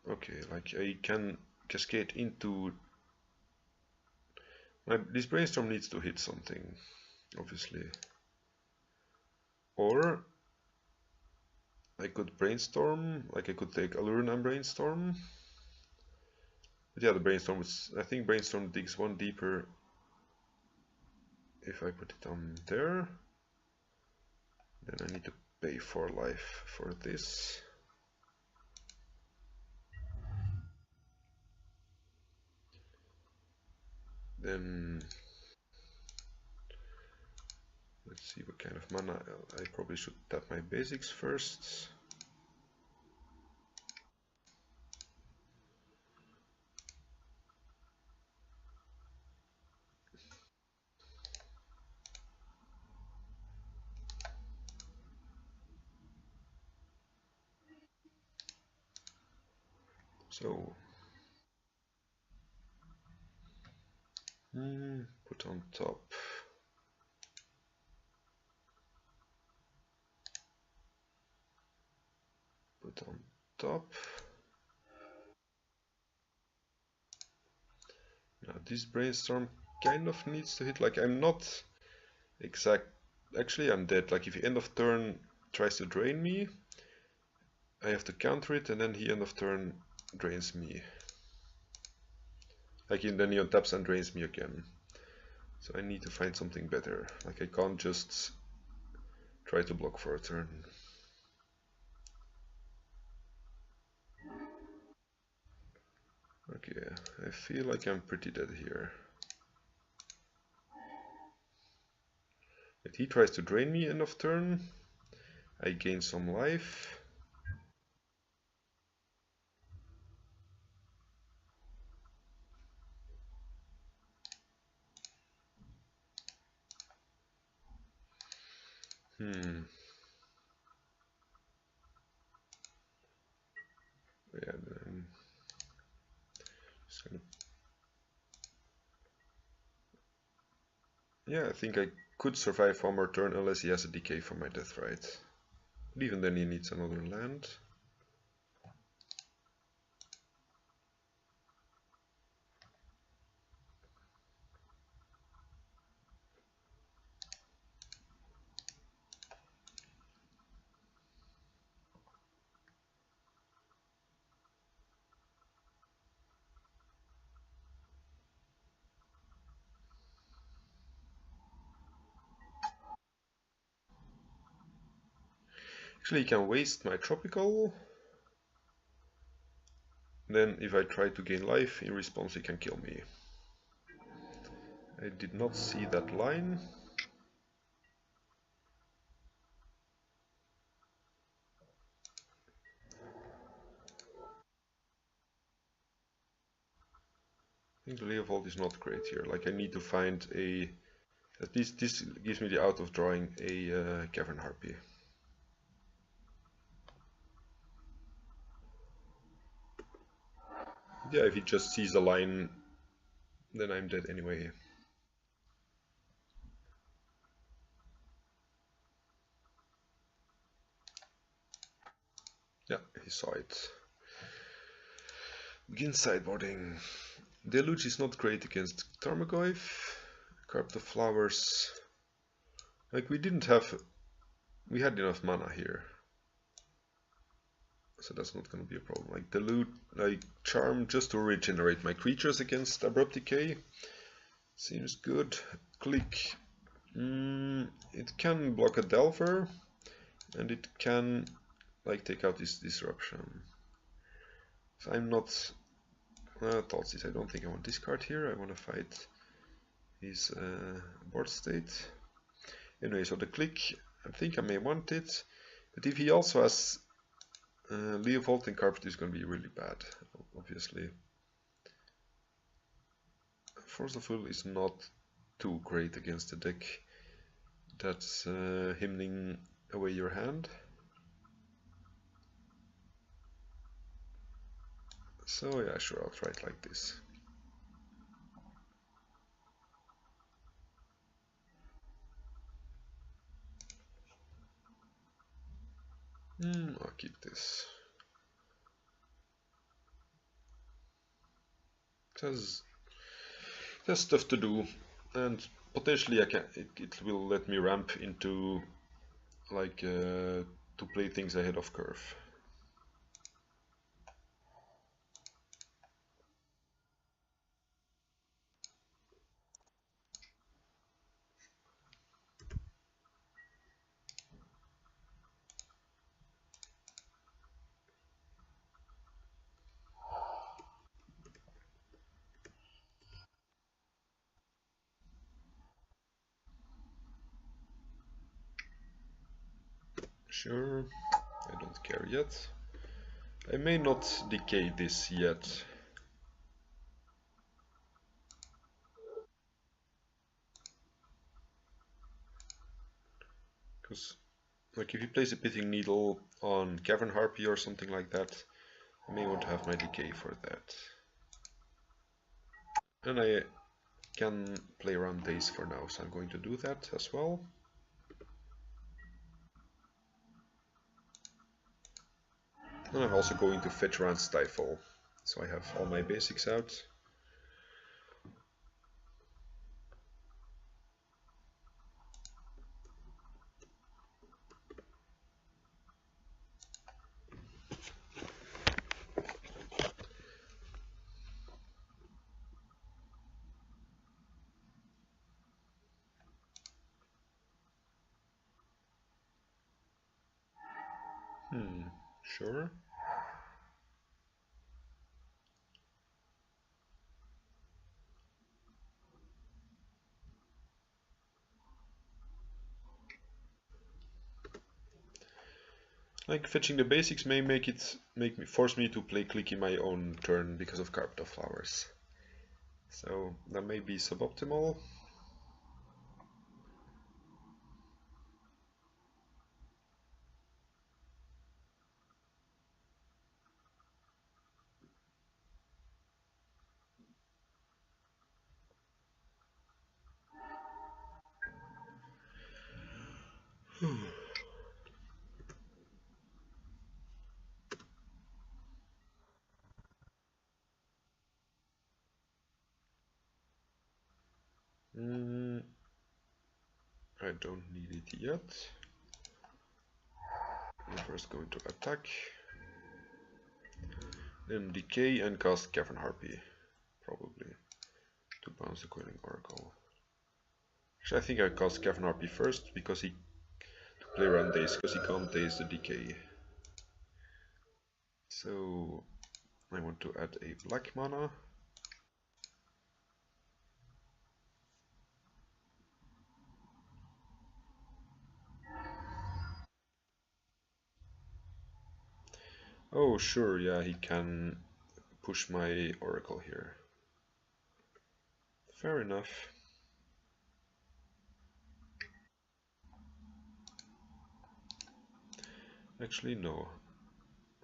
okay, like I can cascade into... This brainstorm needs to hit something, obviously. Or I could brainstorm, like I could take Aluren and brainstorm. But yeah, the brainstorm is... I think brainstorm digs 1 deeper if I put it on there. Then I need to pay 4 life for this. Then let's see what kind of mana. I probably should tap my basics first. So put on top. Put on top. Now this brainstorm kind of needs to hit. Like I'm not exact. Actually, I'm dead. Like if he end of turn tries to drain me, I have to counter it, and then he end of turn drains me. Like then he untaps and drains me again. So I need to find something better. Like I can't just try to block for a turn. Okay, I feel like I'm pretty dead here. If he tries to drain me end of turn, I gain some life. Yeah, then just gonna... Yeah, I think I could survive 1 more turn unless he has a decay for my Death Rite. But even then he needs another land. Actually, he can waste my Tropical. Then if I try to gain life, in response he can kill me. I did not see that line. I think the Leovold is not great here. Like I need to find a... At least this gives me the out of drawing a Cavern Harpy. Yeah, if he just sees a line, then I'm dead anyway. Yeah, he saw it. Begin sideboarding. Deluge is not great against Tarmogoyf. Carp the Flowers. Like we had enough mana here. So that's not gonna be a problem. Like Deluge, like Charm just to regenerate my creatures against Abrupt Decay. Seems good. Click. It can block a Delver, and it can like take out this disruption. So I'm not Thoughtseize. I don't think I want this card here. I want to fight his board state. Anyway, so the click, I think I may want it, but if he also has Leovold and Carpet, is going to be really bad, obviously. Force of Will is not too great against the deck that's hymning away your hand. So yeah, sure, I'll try it like this. I'll keep this. There's stuff to do, and potentially it will let me ramp into like to play things ahead of curve. Sure, I don't care yet. I may not decay this yet. Because like if he plays a Pithing Needle on Cavern Harpy or something like that, I may want to have my decay for that. And I can play around days for now, so I'm going to do that as well. And I'm also going to fetch around Stifle, so I have all my basics out. Sure. Like fetching the basics may force me to play Clicky my own turn because of Carpet of Flowers. So that may be suboptimal. I don't need it yet. I'm first going to attack, then decay and cast Cavern Harpy, probably, to bounce the Coiling Oracle. Actually, I think I cast Cavern Harpy first because to play around days, because he can't daze the decay. So I want to add a black mana. Oh sure, yeah, he can push my Oracle here. Fair enough. Actually no,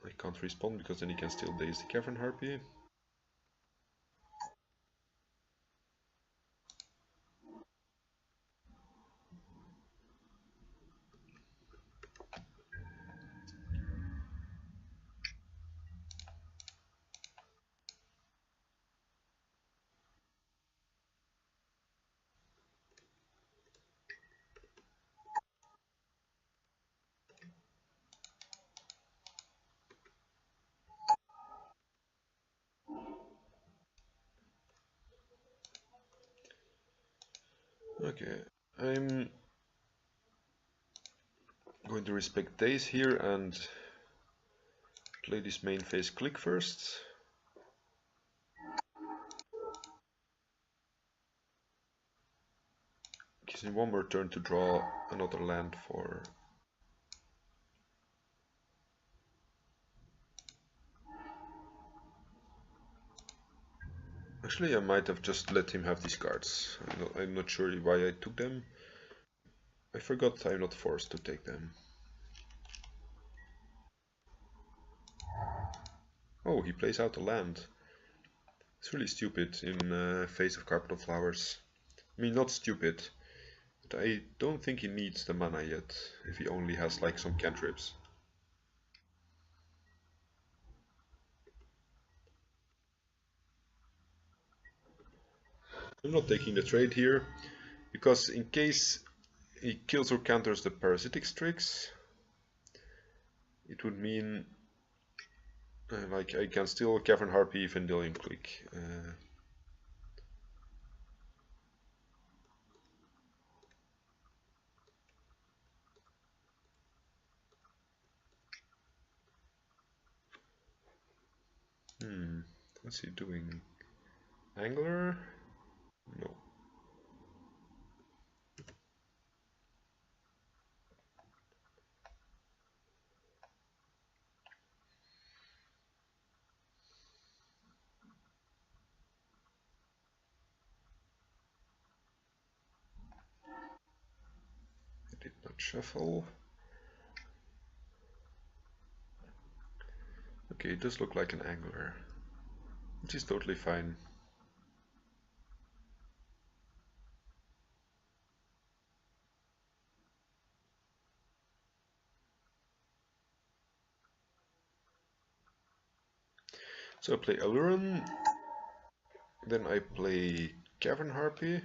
I can't respond because then he can still daze the Cavern Harpy. Okay, I'm going to respect days here and play this main phase click first. Gives me one more turn to draw another land for... Actually, I might have just let him have these cards. I'm not sure why I took them. I forgot I'm not forced to take them. Oh, he plays out a land. It's really stupid in Face of Carpet of Flowers. I mean, not stupid, but I don't think he needs the mana yet, if he only has like some cantrips. I'm not taking the trade here, because in case he kills or counters the parasitic tricks, it would mean like I can still Cavern Harpy Vendilion Click. What's he doing? Angler? No. I did not shuffle. Okay, it does look like an angler, which is totally fine. So I play Aluren, then I play Cavern Harpy.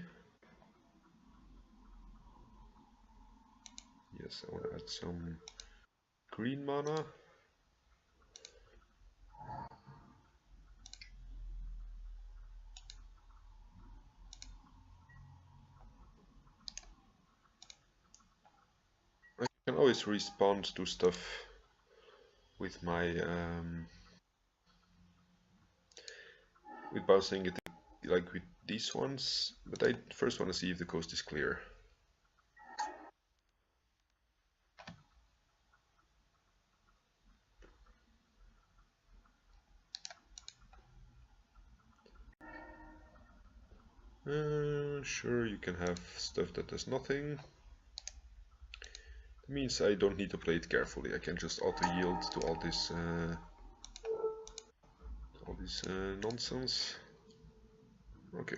Yes, I want to add some green mana. I can always respond to stuff with my with bouncing it like with these ones, but I first want to see if the coast is clear. Sure, you can have stuff that does nothing. That means I don't need to play it carefully. I can just auto-yield to all this nonsense. Okay.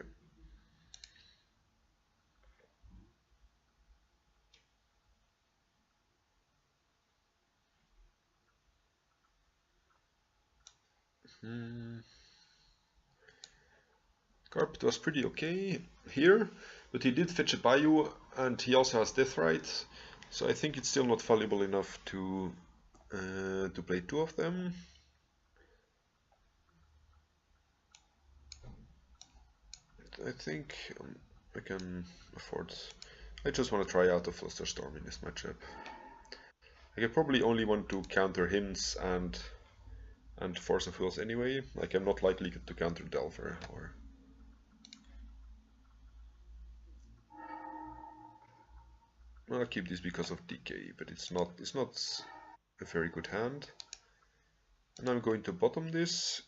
Carpet was pretty okay here, but he did fetch a Bayou, and he also has Deathrite, so I think it's still not valuable enough to play two of them. I think I can afford. I just want to try out a Flusterstorm in this matchup. I can probably only want to counter Hints and Force of Wills anyway. Like I'm not likely to counter Delver or. Well, I'll keep this because of Decay, but it's not a very good hand. And I'm going to bottom this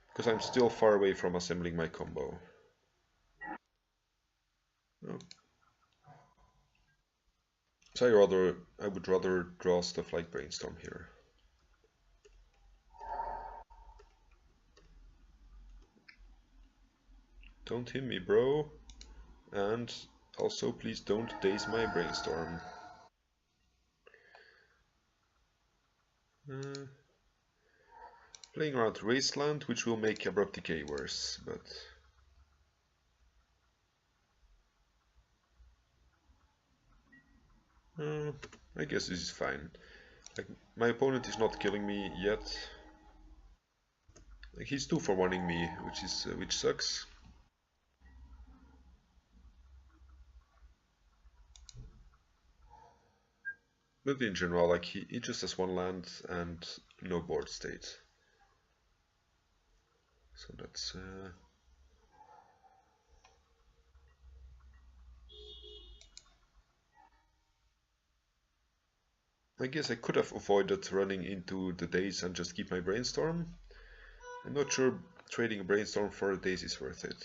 because I'm still far away from assembling my combo. Oh. So I would rather draw stuff like Brainstorm here. Don't hit me, bro. And also, please don't daze my Brainstorm. Playing around Wasteland, which will make Abrupt Decay worse, but... I guess this is fine. Like, my opponent is not killing me yet. Like, he's 2-for-1ing me, which sucks. But in general, like he just has one land and no board state. So that's I guess I could have avoided running into the days and just keep my brainstorm. I'm not sure trading a brainstorm for a days is worth it.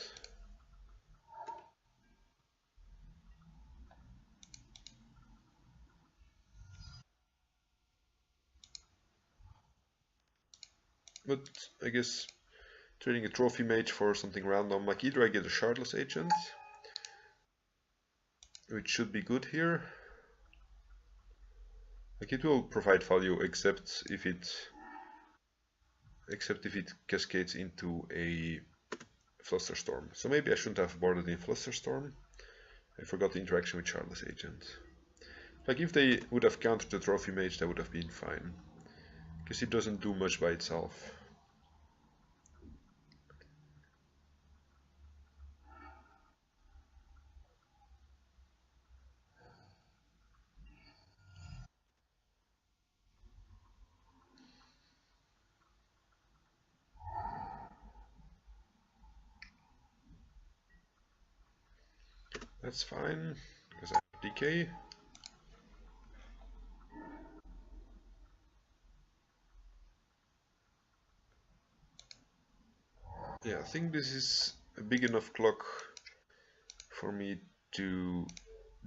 But I guess trading a trophy mage for something random, like either I get a shardless agent, which should be good here. Like it will provide value except if it cascades into a Flusterstorm. So maybe I shouldn't have boarded in Flusterstorm. I forgot the interaction with Shardless Agent. Like if they would have countered the Trophy Mage, that would have been fine. Because it doesn't do much by itself. That's fine, because I have Decay. Yeah, I think this is a big enough clock for me to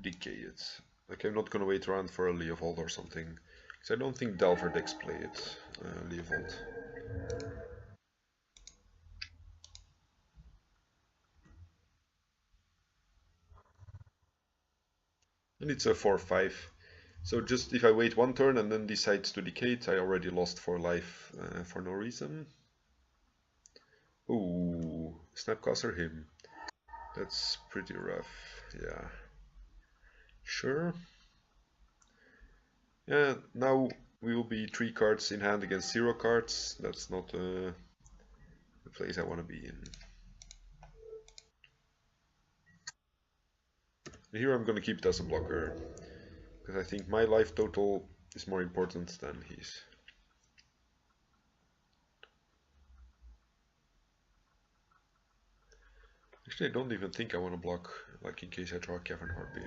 decay it. Like I'm not gonna wait around for a Leovold or something. Because I don't think Delver decks play it, Leovold. And it's a 4-5. So just if I wait one turn and then decide to decay it, I already lost 4 life for no reason. Ooh, Snapcaster him. That's pretty rough, yeah. Sure. Yeah, now we will be 3 cards in hand against 0 cards. That's not the place I want to be in. Here I'm gonna keep it as a blocker, because I think my life total is more important than his. Actually, I don't even think I want to block, like in case I draw Cavern Harpy.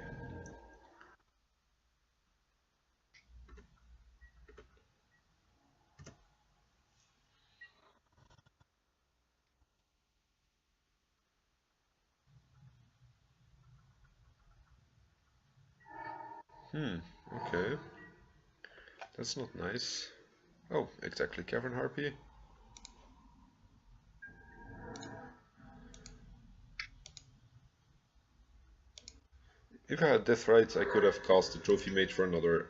Okay. That's not nice. Oh, exactly, Cavern Harpy. If I had Death Rights, I could have cast the Trophy Mage for another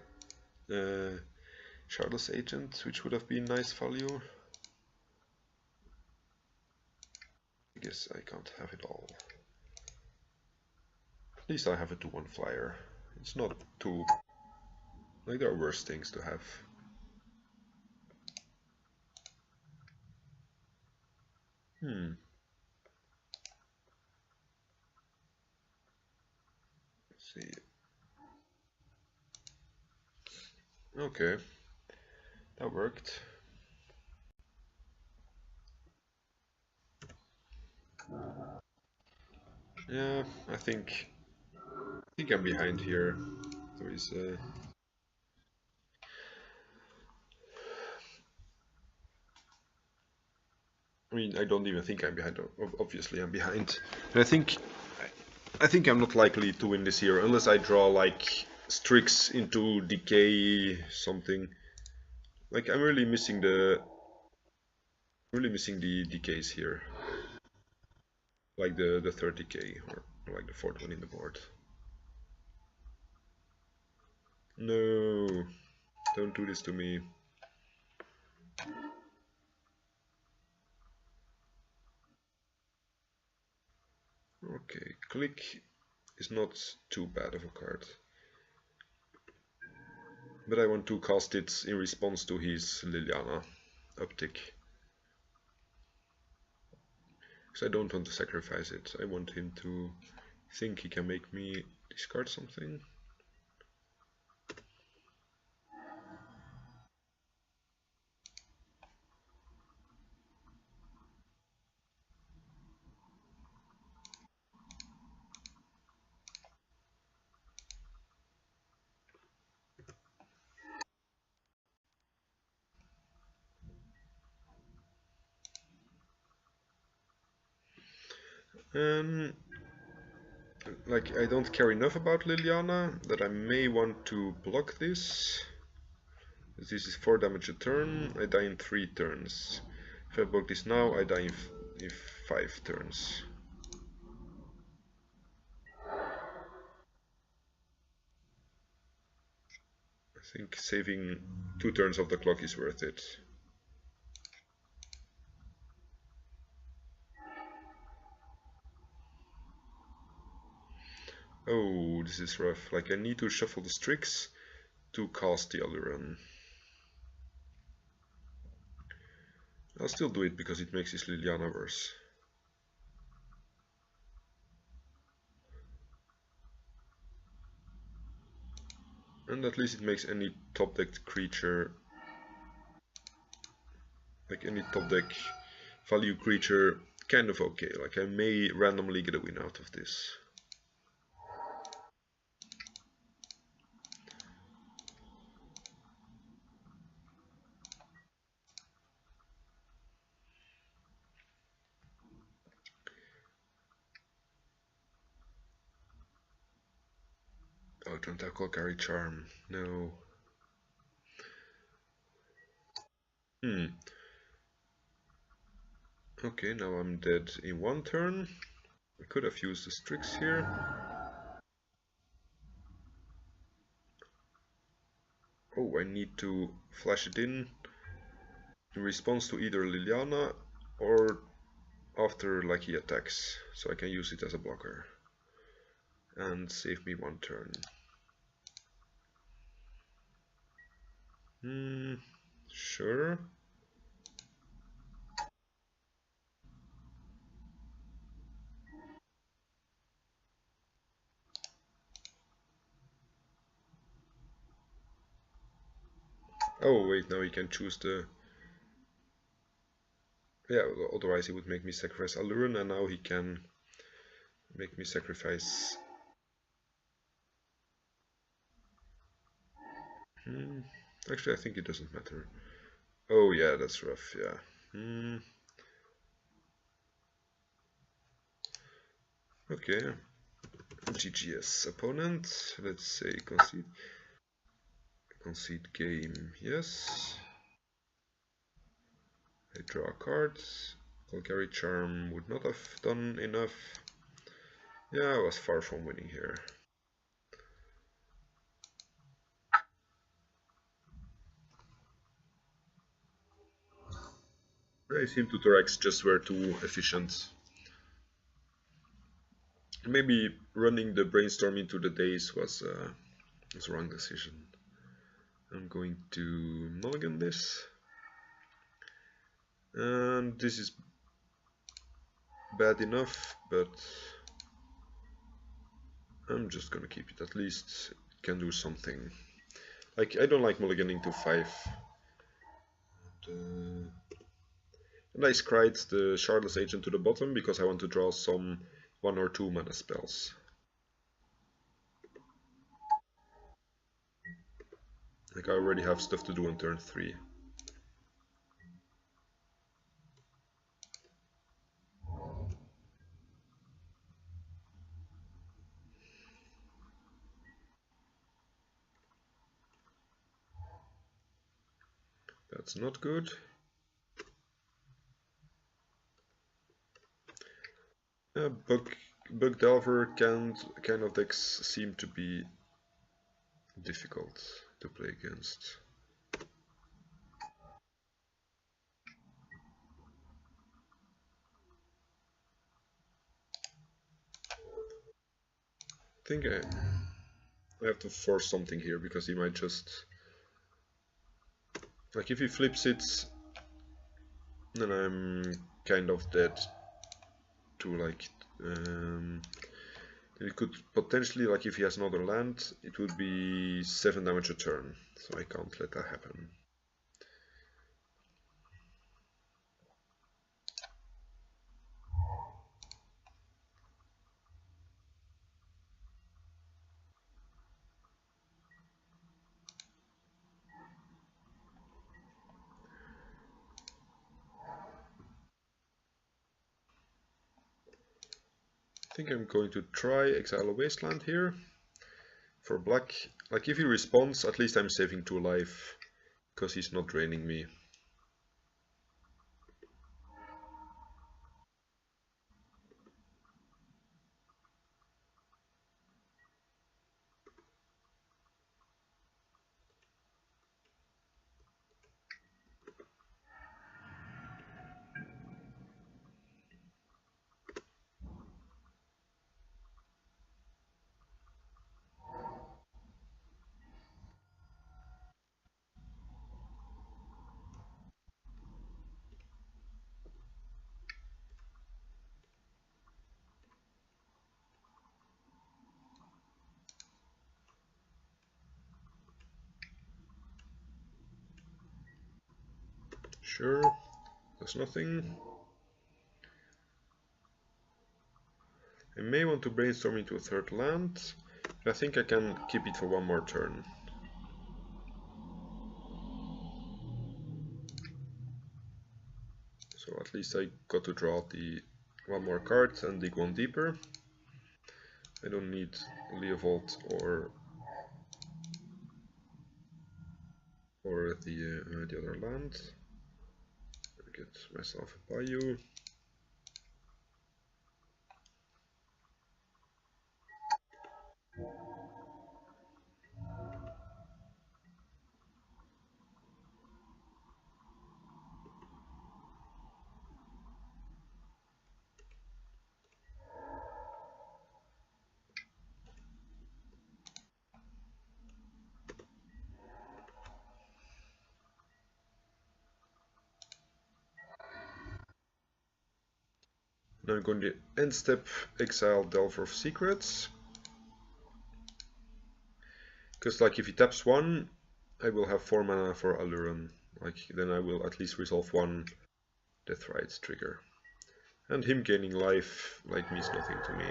Shardless Agent, which would have been nice value. I guess I can't have it all. At least I have a 2-1 flyer. It's not too... like, there are worse things to have. Let's see. Okay. That worked. Yeah, I think I'm behind here. There is I mean, I don't even think I'm behind. Obviously, I'm behind. And I think I'm not likely to win this here unless I draw like Strix into Decay something. Like I'm really missing the decays here. Like the third decay or like the fourth one in the board. No, don't do this to me. Okay, click is not too bad of a card. But I want to cast it in response to his Liliana uptick. Because I don't want to sacrifice it. I want him to think he can make me discard something. And like, I don't care enough about Liliana that I may want to block this. This is 4 damage a turn, I die in 3 turns. If I block this now, I die in 5 turns. I think saving 2 turns of the clock is worth it. Oh, this is rough. Like, I need to shuffle the Strix to cast the Aluren. I'll still do it because it makes this Liliana worse. And at least it makes any top decked creature, like any top deck value creature, kind of okay. Like, I may randomly get a win out of this. Oh, don't have Golgari Charm. No. Okay, now I'm dead in 1 turn. I could have used the Strix here. Oh, I need to flash it in response to either Liliana or after like he attacks, so I can use it as a blocker and save me 1 turn. Sure. Oh wait, now he can choose the... Yeah, otherwise he would make me sacrifice Aluren, and now he can make me sacrifice... Actually, I think it doesn't matter. Oh yeah, that's rough, yeah. Okay. GGS opponent, let's say concede game, yes. I draw a card. Golgari Charm would not have done enough. Yeah, I was far from winning here. I seem to Thorax just were too efficient. Maybe running the brainstorm into the days was the wrong decision. I'm going to mulligan this. And this is bad enough, but I'm just gonna keep it. At least it can do something. Like, I don't like mulliganing to 5. And I scried the Shardless Agent to the bottom because I want to draw some 1 or 2 mana spells. Like, I already have stuff to do on turn 3. That's not good. Bug Delver kind of decks seem to be difficult to play against. I think I have to force something here because he might just... Like, if he flips it, then I'm kind of dead to like... it could potentially, like if he has another land, it would be 7 damage a turn, so I can't let that happen. think I'm going to try Exile a Wasteland here. For black, like if he responds, at least I'm saving 2 life, because he's not draining me. Sure, there's nothing. I may want to brainstorm into a 3rd land. I think I can keep it for 1 more turn. So at least I got to draw the 1 more card and dig 1 deeper. I don't need Leovold or the other land. I get myself a Bayou. Now I'm going to end step exile Delver of Secrets. Because like if he taps 1, I will have 4 mana for Aluren. Like then I will at least resolve 1 Deathrite trigger. And him gaining life like means nothing to me.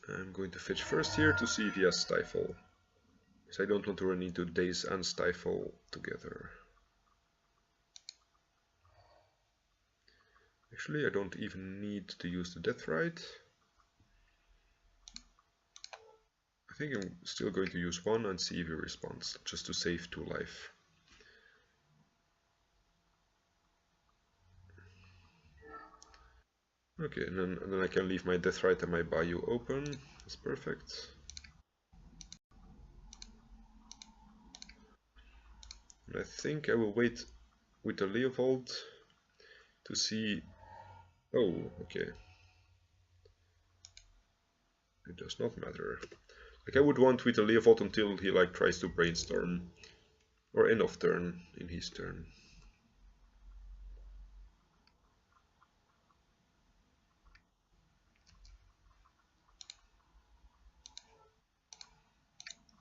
I'm going to fetch first here to see if he has Stifle. Because I don't want to run into Daze and Stifle together. Actually, I don't even need to use the Deathrite. I think I'm still going to use 1 and see if he responds, just to save 2 life. Okay, and then I can leave my Deathrite and my Bayou open. That's perfect. And I think I will wait with the Leovold to see... Oh, okay. It does not matter. Like I would want with the Leovold until he like tries to brainstorm. Or end of turn in his turn.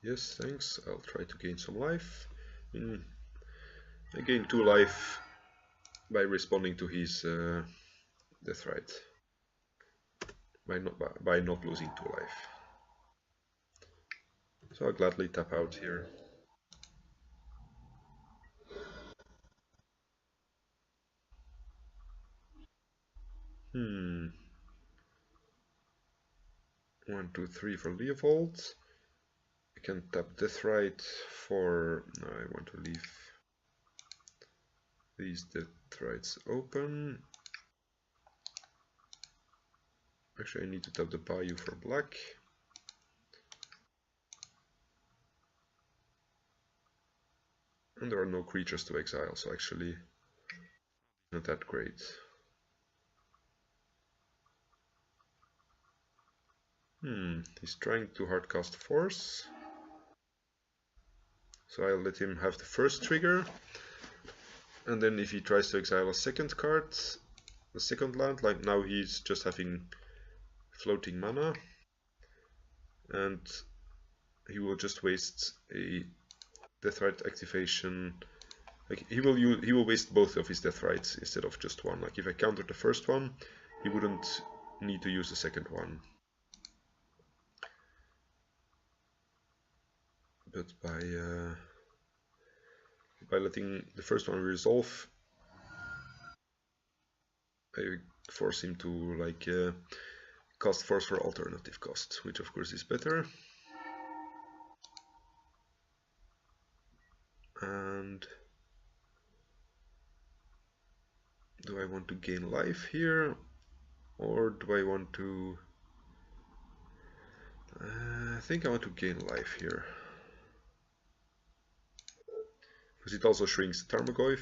Yes, thanks. I'll try to gain some life. I gain 2 life by responding to his Deathrite. By not losing 2 life. So I'll gladly tap out here. Hmm. 1, 2, 3 for Leovold. I can tap Deathrite for... No, I want to leave these Deathrites open. Actually, I need to tap the Bayou for black. And there are no creatures to exile, so actually not that great. He's trying to hardcast Force. So I'll let him have the first trigger. And then if he tries to exile a second card, the second land, like now he's just having floating mana. And he will just waste a Deathrite activation. Like he will waste both of his Deathrites instead of just 1. Like if I counter the first one, he wouldn't need to use the second one. but by letting the first one resolve, I force him to like cast force for alternative cost, which of course is better. And do I want to gain life here, or do I want to... I think I want to gain life here, because it also shrinks the Tarmogoyf.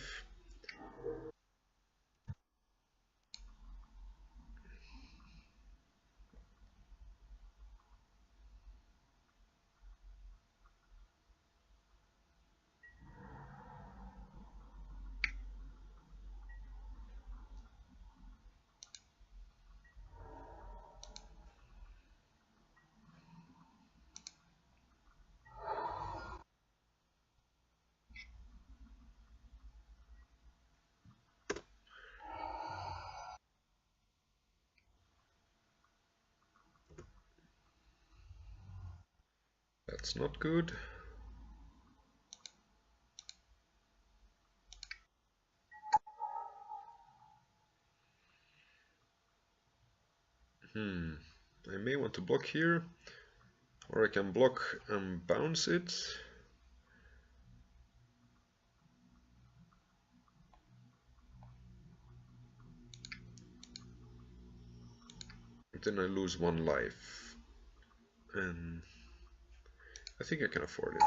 That's not good. I may want to block here, or I can block and bounce it. Then I lose 1 life, and I think I can afford it.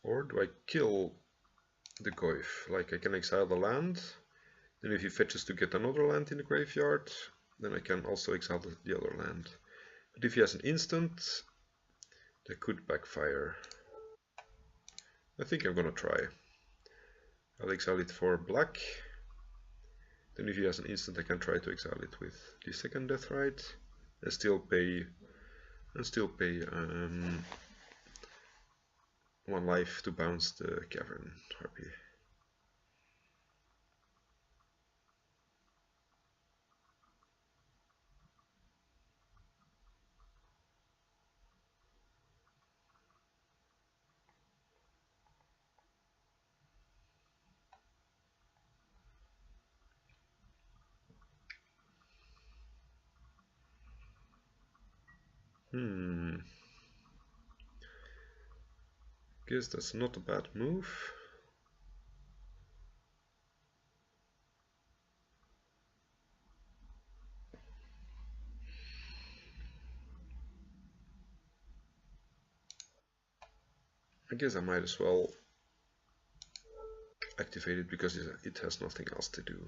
Or do I kill the Goyf? Like, I can exile the land, then if he fetches to get another land in the graveyard, then I can also exile the other land. But if he has an instant, that could backfire. I think I'm gonna try. I'll exile it for black. Then if he has an instant, I can try to exile it with the second death right, and still pay 1 life to bounce the Cavern Harpy. Guess that's not a bad move. I guess I might as well activate it because it has nothing else to do.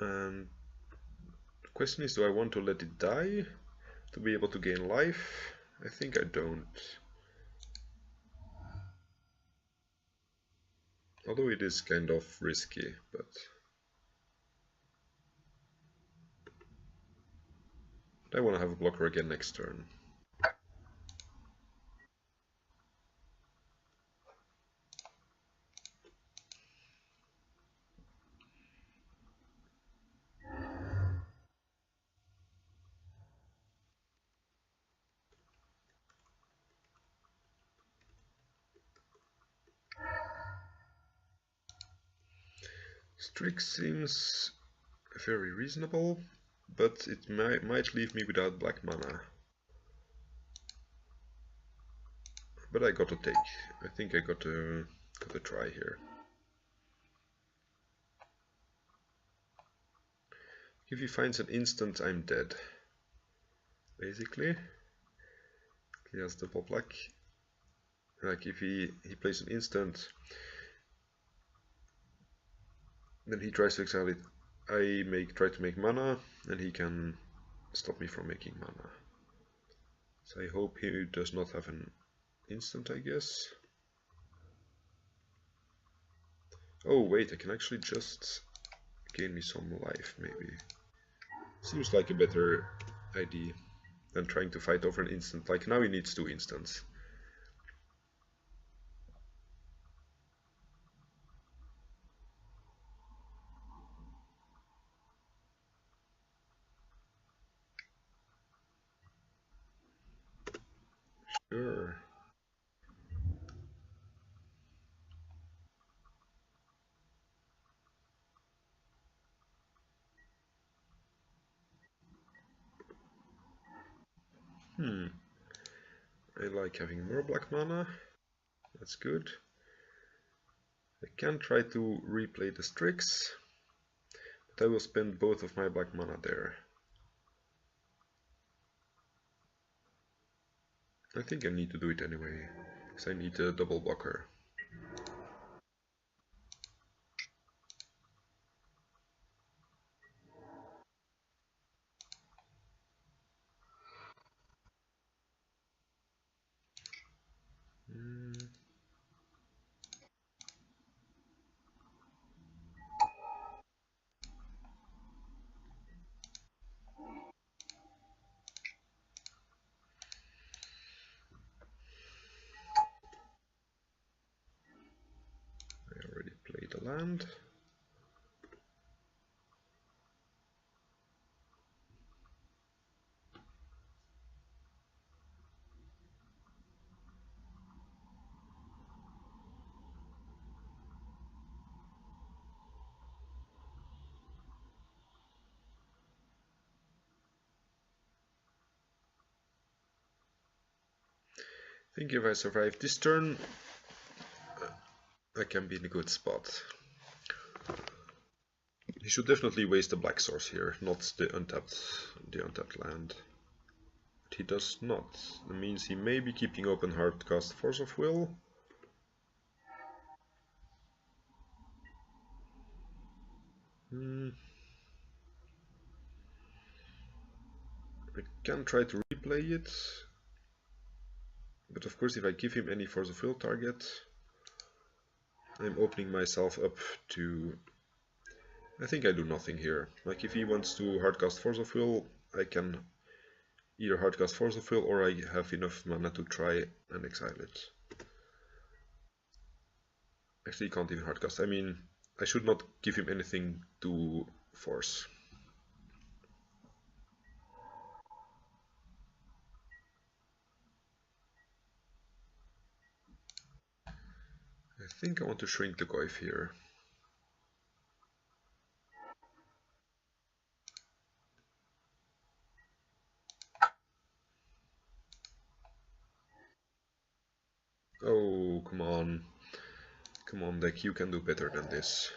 And the question is, do I want to let it die to be able to gain life? I think I don't. Although it is kind of risky, but I want to have a blocker again next turn. Strix seems very reasonable, but it might leave me without black mana. But I got to take. I think I got to try here. If he finds an instant, I'm dead. Basically. He has double black. Like if he plays an instant, then he tries to exile it. I try to make mana, and he can stop me from making mana. So I hope he does not have an instant, I guess. Oh wait, I can actually just gain me some life, maybe. Seems like a better idea than trying to fight over an instant. Like now he needs 2 instants. Sure. I like having more black mana. That's good. I can try to replay the Strix, but I will spend both of my black mana there. I think I need to do it anyway, because I need a double blocker. I already played a land. I think if I survive this turn, I can be in a good spot. He should definitely waste the black source here, not the untapped land. But he does not. That means he may be keeping open Hardcast Force of Will. I can try to replay it, but of course if I give him any Force of Will target, I'm opening myself up to... I think I do nothing here. Like if he wants to hardcast Force of Will, I can either hardcast Force of Will or I have enough mana to try and exile it. Actually, he can't even hardcast. I mean, I should not give him anything to force. I think I want to shrink the Goyf here. Oh, come on. Come on, deck, you can do better than this.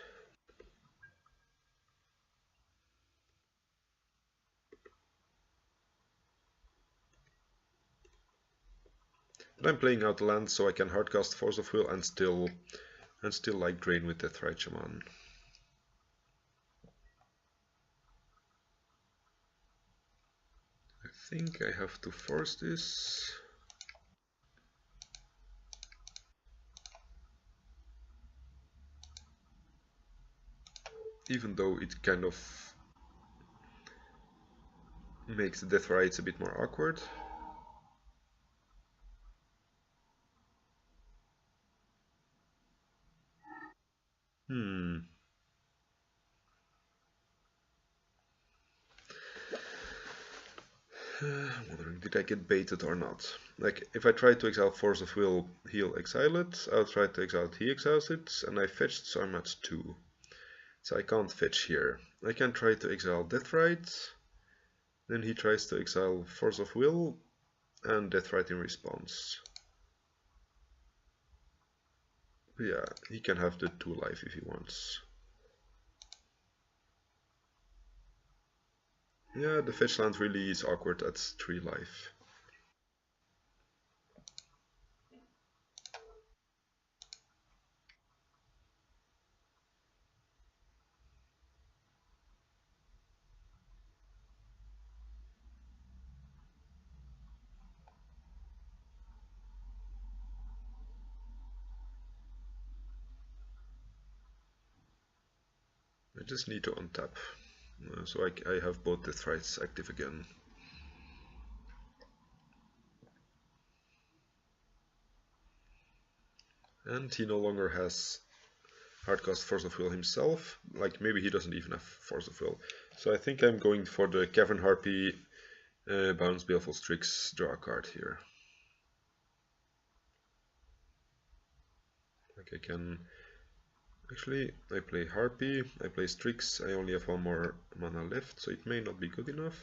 But I'm playing out land so I can hardcast Force of Will and still like drain with Deathrite Shaman. I think I have to force this. Even though it kind of makes the Deathrites a bit more awkward. I'm wondering, did I get baited or not? Like, if I try to exile Force of Will, he'll exile it. I'll try to exile it, he exiles it, and I fetched, so I'm at 2. So I can't fetch here. I can try to exile Deathrite, then he tries to exile Force of Will, and Deathrite in response. Yeah, he can have the 2 life if he wants. Yeah, the fetch land really is awkward at 3 life. I just need to untap, so I have both the threats active again. And he no longer has hardcast Force of Will himself, like maybe he doesn't even have Force of Will. So I think I'm going for the Cavern Harpy, bounce Baleful Strix, draw a card here. Like I can... Actually, I play Harpy, I play Strix, I only have 1 more mana left, so it may not be good enough.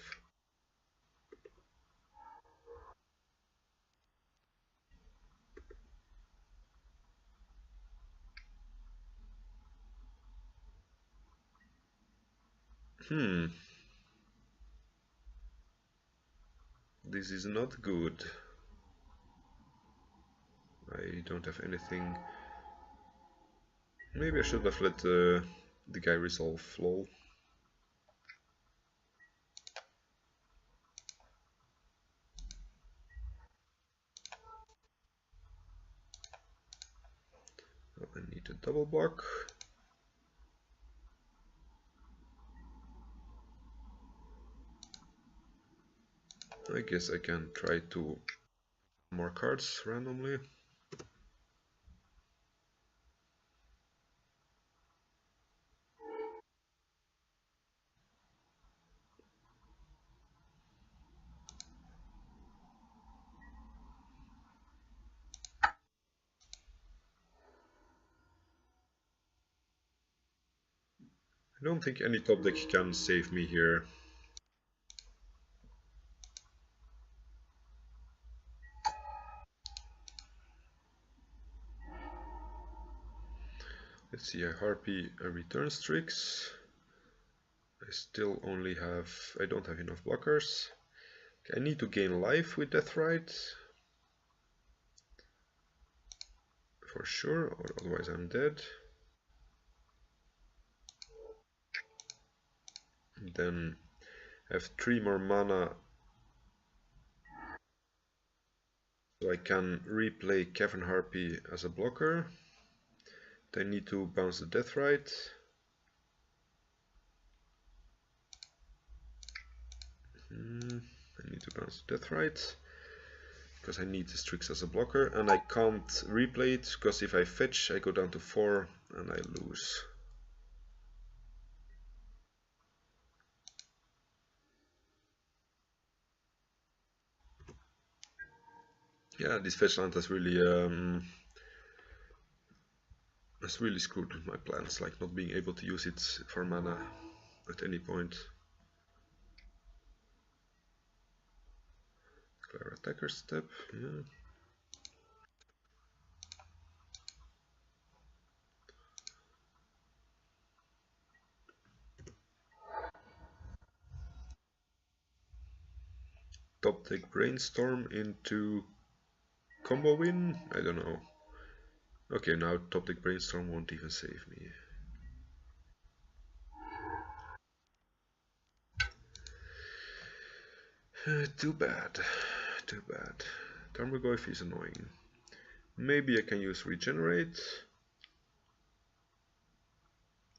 This is not good. I don't have anything. Maybe I should have let the guy resolve, lol. I need a double block. I guess I can try to more cards randomly. I don't think any top deck can save me here. Let's see, I Harpy a return Strix. I still only have... I don't have enough blockers. I need to gain life with Deathrite. For sure, or otherwise I'm dead. And then I have 3 more mana. So I can replay Cavern Harpy as a blocker. They need to bounce the Deathrite. I need to bounce the Deathrite because I need the Strix as a blocker, and I can't replay it because if I fetch I go down to 4 and I lose. Yeah, this fetch land has really screwed with my plans, like not being able to use it for mana at any point. Clear attacker step, yeah. Top deck Brainstorm into combo win? I don't know. Okay, now top deck Brainstorm won't even save me. Too bad. Too bad. Tarmogoyf is annoying. Maybe I can use Regenerate.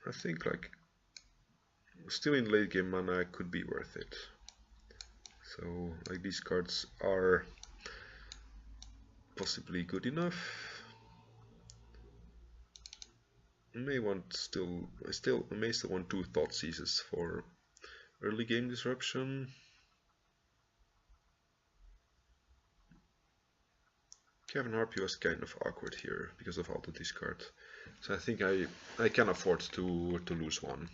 I think like still in late game mana could be worth it. So like these cards are possibly good enough. I may still want 2 Thought Seizes for early game disruption. Cavern Harpy was kind of awkward here because of auto discard. So I think I can afford to lose one.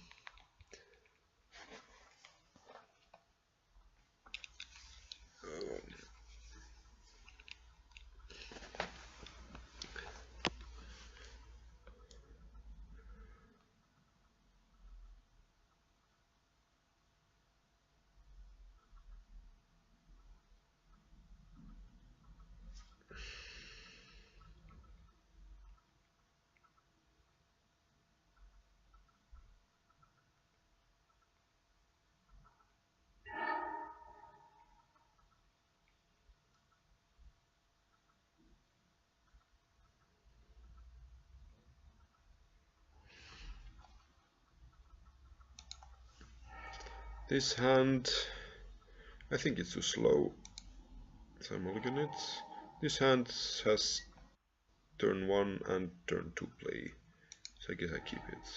This hand, I think it's too slow, so I'm mulligan it. This hand has turn 1 and turn 2 play, so I guess I keep it.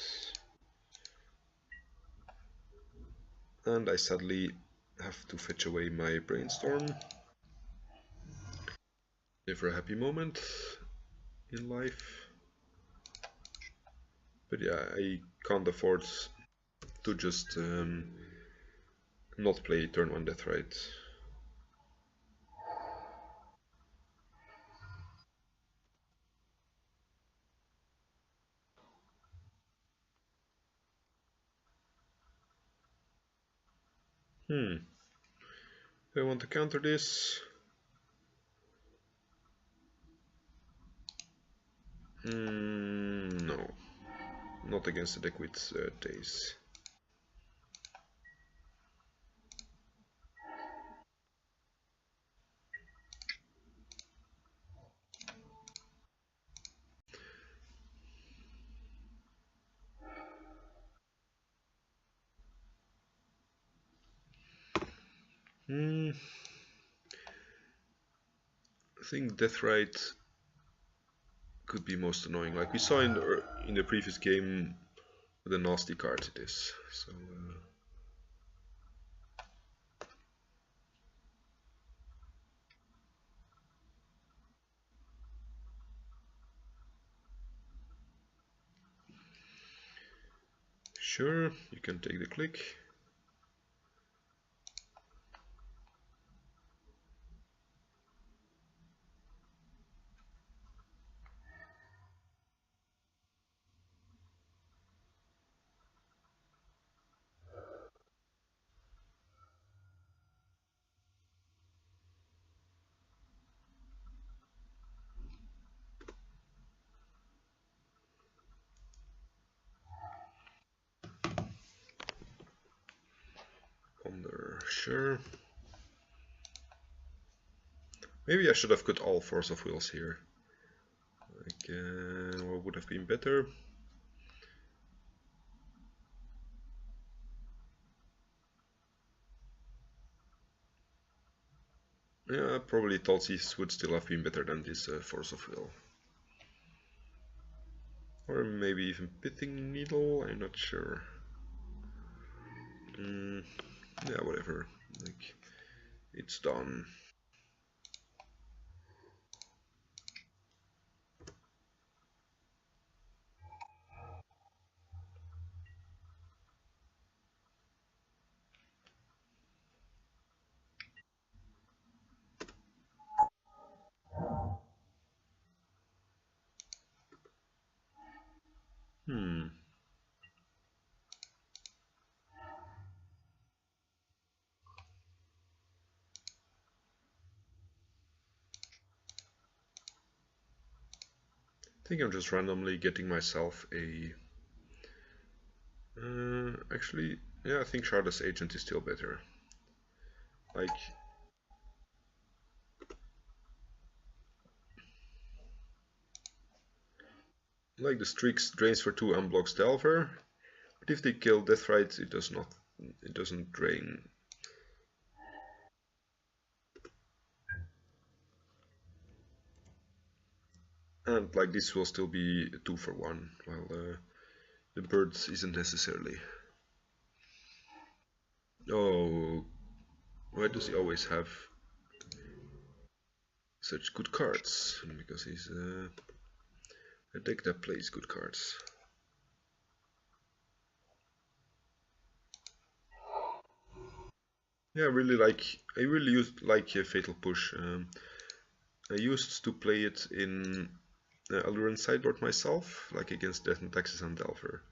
And I sadly have to fetch away my brainstorm. Never a happy moment in life. But yeah, I can't afford to just not play turn 1 death right. Do I want to counter this? No, not against the deck with Daze. I think death right could be most annoying, like we saw in the previous game. What a nasty card it is. So. Sure, you can take the click. Ponder, sure. Maybe I should have cut all Force of Wills here. Like, what would have been better? Yeah, probably Thoughtseize would still have been better than this Force of Will. Or maybe even Pithing Needle, I'm not sure. Yeah, whatever. Like, it's done. I think I'm just randomly getting myself a... actually, yeah, I think Shardless Agent is still better. Like the Strix drains for 2 unblocks Delver, but if they kill Deathrite, it doesn't drain. And like this will still be a 2 for 1, while the birds isn't necessarily. Oh, why does he always have such good cards? Because he's a deck that plays good cards. Yeah, I really used like Fatal Push. I used to play it in Aluren sideboard myself, like against Death and Taxes and Delver,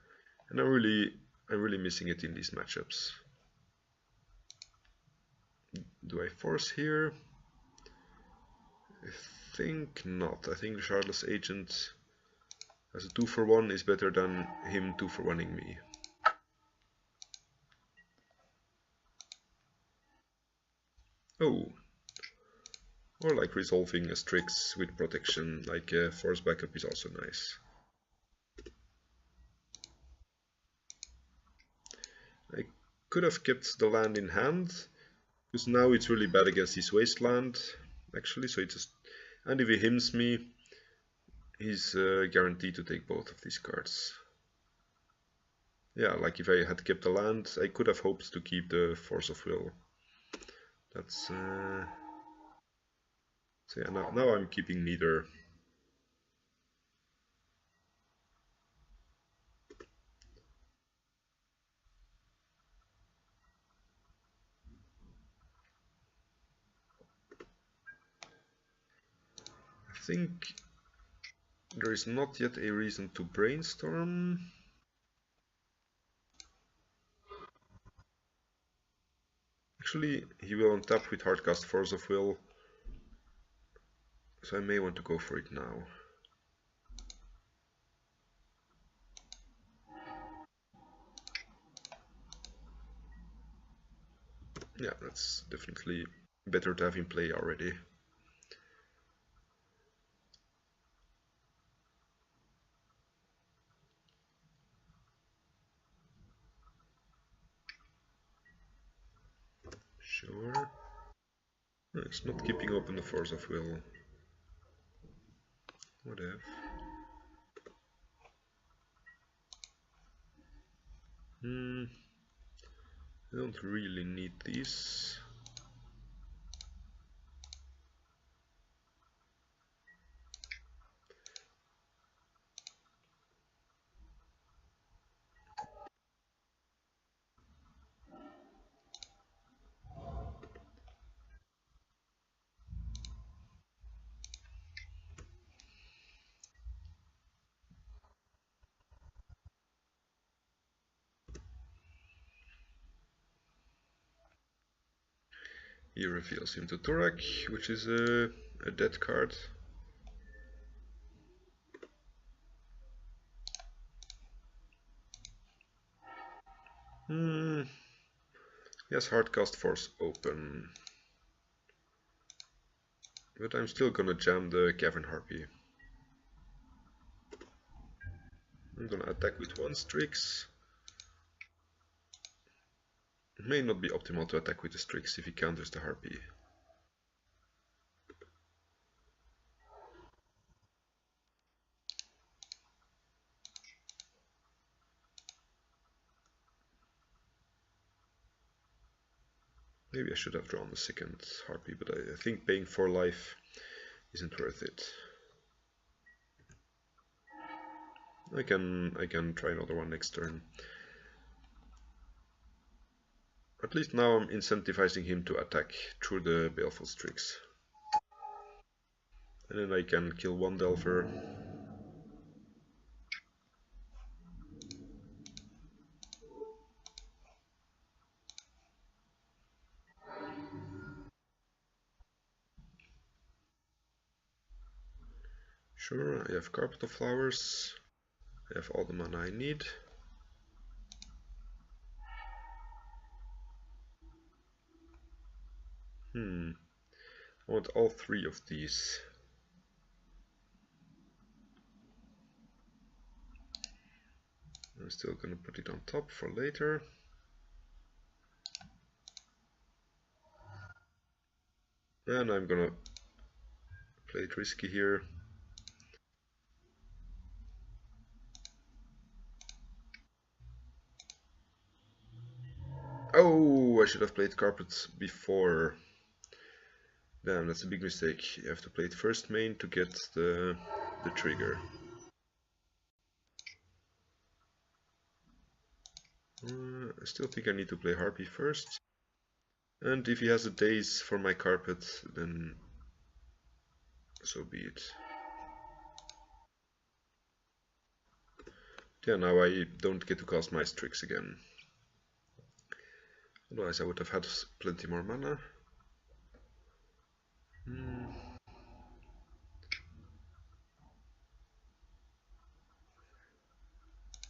and I'm really missing it in these matchups. Do I force here? I think not. I think the Shardless Agent as a 2 for 1 is better than him 2 for 1ing me. Oh, or like resolving a Strix with protection, like force backup is also nice. I could have kept the land in hand, because now it's really bad against his wasteland, actually, so it just... And if he hymns me, he's guaranteed to take both of these cards. Yeah, like if I had kept the land, I could have hoped to keep the Force of Will. That's... So yeah, now I'm keeping neither. I think there is not yet a reason to brainstorm. Actually, he will untap with Hardcast Force of Will, so I may want to go for it now. Yeah, that's definitely better to have in play already. Sure. No, it's not keeping open the Force of Will. Whatever. I don't really need these. He reveals him to Torak, which is a dead card. Yes, Hardcast Force open. But I'm still gonna jam the Cavern Harpy. I'm gonna attack with one Strix. It may not be optimal to attack with the Strix if he counters the Harpy. Maybe I should have drawn the second Harpy, but I think paying 4 life isn't worth it. I can try another one next turn. At least now I'm incentivizing him to attack through the Baleful Strix. And then I can kill one Delver. Sure, I have Carpet of Flowers. I have all the mana I need. I want all 3 of these. I'm still gonna put it on top for later. And I'm gonna play it risky here. Oh, I should have played Carpet before. Damn, that's a big mistake. You have to play it first main to get the trigger. I still think I need to play Harpy first. And if he has a Daze for my Carpet, then so be it. Yeah, now I don't get to cast my Strix again. Otherwise I would have had plenty more mana.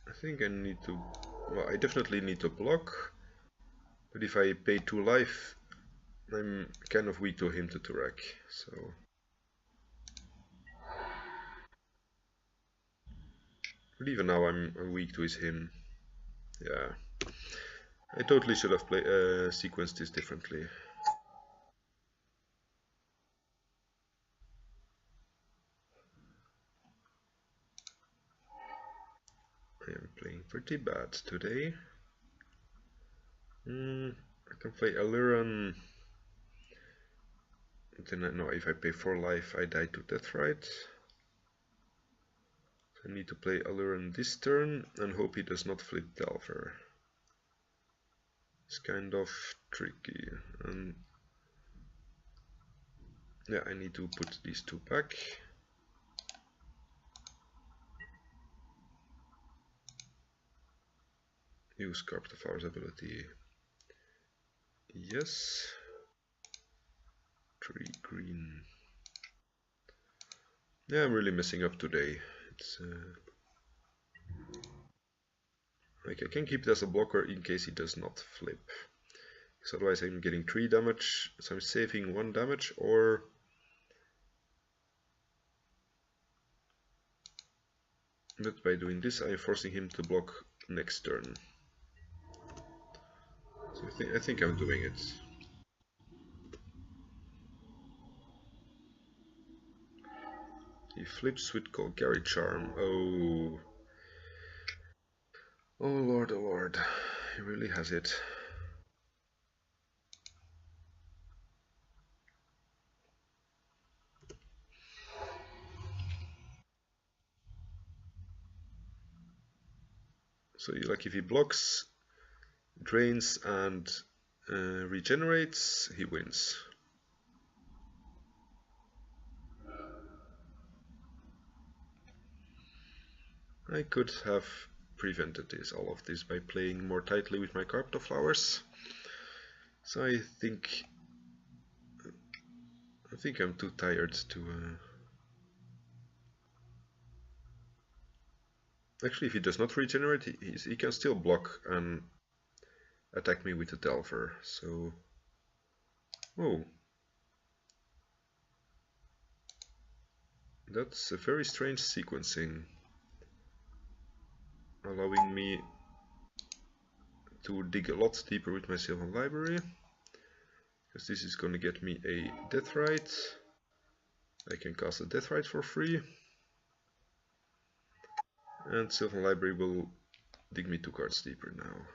I think I need to... Well, I definitely need to block. But if I pay 2 life, I'm kind of weak to him to Turak, so... But even now I'm weak to his him. Yeah. I totally should have sequenced this differently. I am playing pretty bad today. I can play Aluren. Then I know if I pay 4 life, I die to death, right? I need to play Aluren this turn and hope he does not flip Delver. It's kind of tricky. And yeah, I need to put these two back. Use Carpet of Flowers ability. Yes. 3 green. Yeah, I'm really messing up today. It's like I can keep it as a blocker in case he does not flip. Because otherwise I'm getting 3 damage, so I'm saving 1 damage, or but by doing this I'm forcing him to block next turn. So I think I'm doing it. He flips with Golgari Charm. Oh. Oh lord, oh lord. He really has it. So like if he blocks, drains and regenerates, he wins. I could have prevented all of this by playing more tightly with my Carpet of Flowers. So I think I'm too tired to. Actually, if he does not regenerate, he can still block and attack me with the Delver. So, oh, that's a very strange sequencing, allowing me to dig a lot deeper with my Sylvan Library, because this is going to get me a Deathrite. I can cast a Deathrite for free, and Sylvan Library will dig me 2 cards deeper now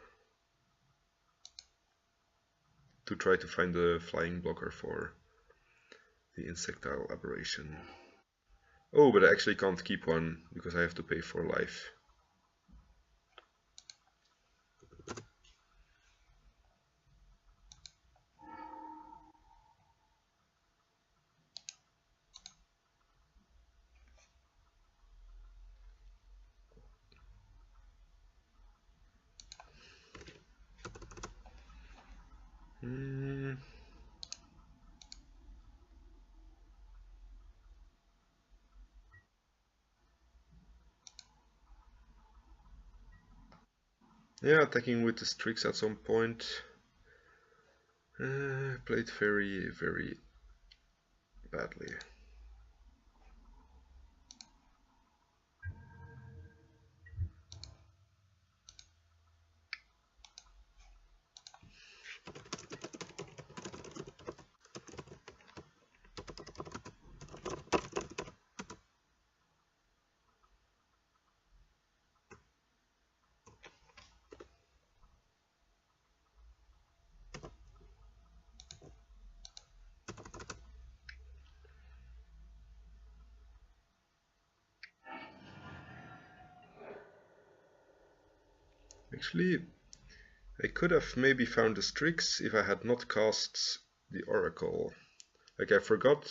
to try to find the flying blocker for the Insectile Aberration. Oh, but I actually can't keep one because I have to pay 4 life. Yeah, attacking with the Strix at some point. Played very, very badly. Actually, I could have maybe found the Strix if I had not cast the Oracle. Like I forgot.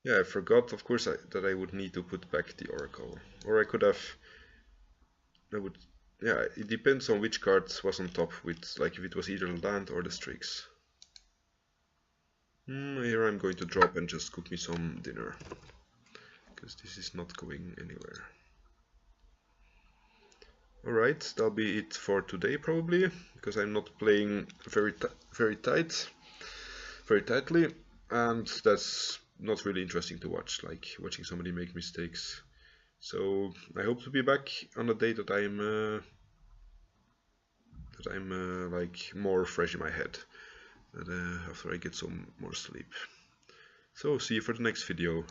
Yeah, I forgot, of course, that I would need to put back the Oracle. Or I could have. Yeah, it depends on which card was on top with, like if it was either land or the Strix. Here I'm going to drop and just cook me some dinner, because this is not going anywhere. Alright, that'll be it for today probably, because I'm not playing very tightly, and that's not really interesting to watch, like watching somebody make mistakes. So I hope to be back on a day that I'm like more fresh in my head, and after I get some more sleep. So see you for the next video.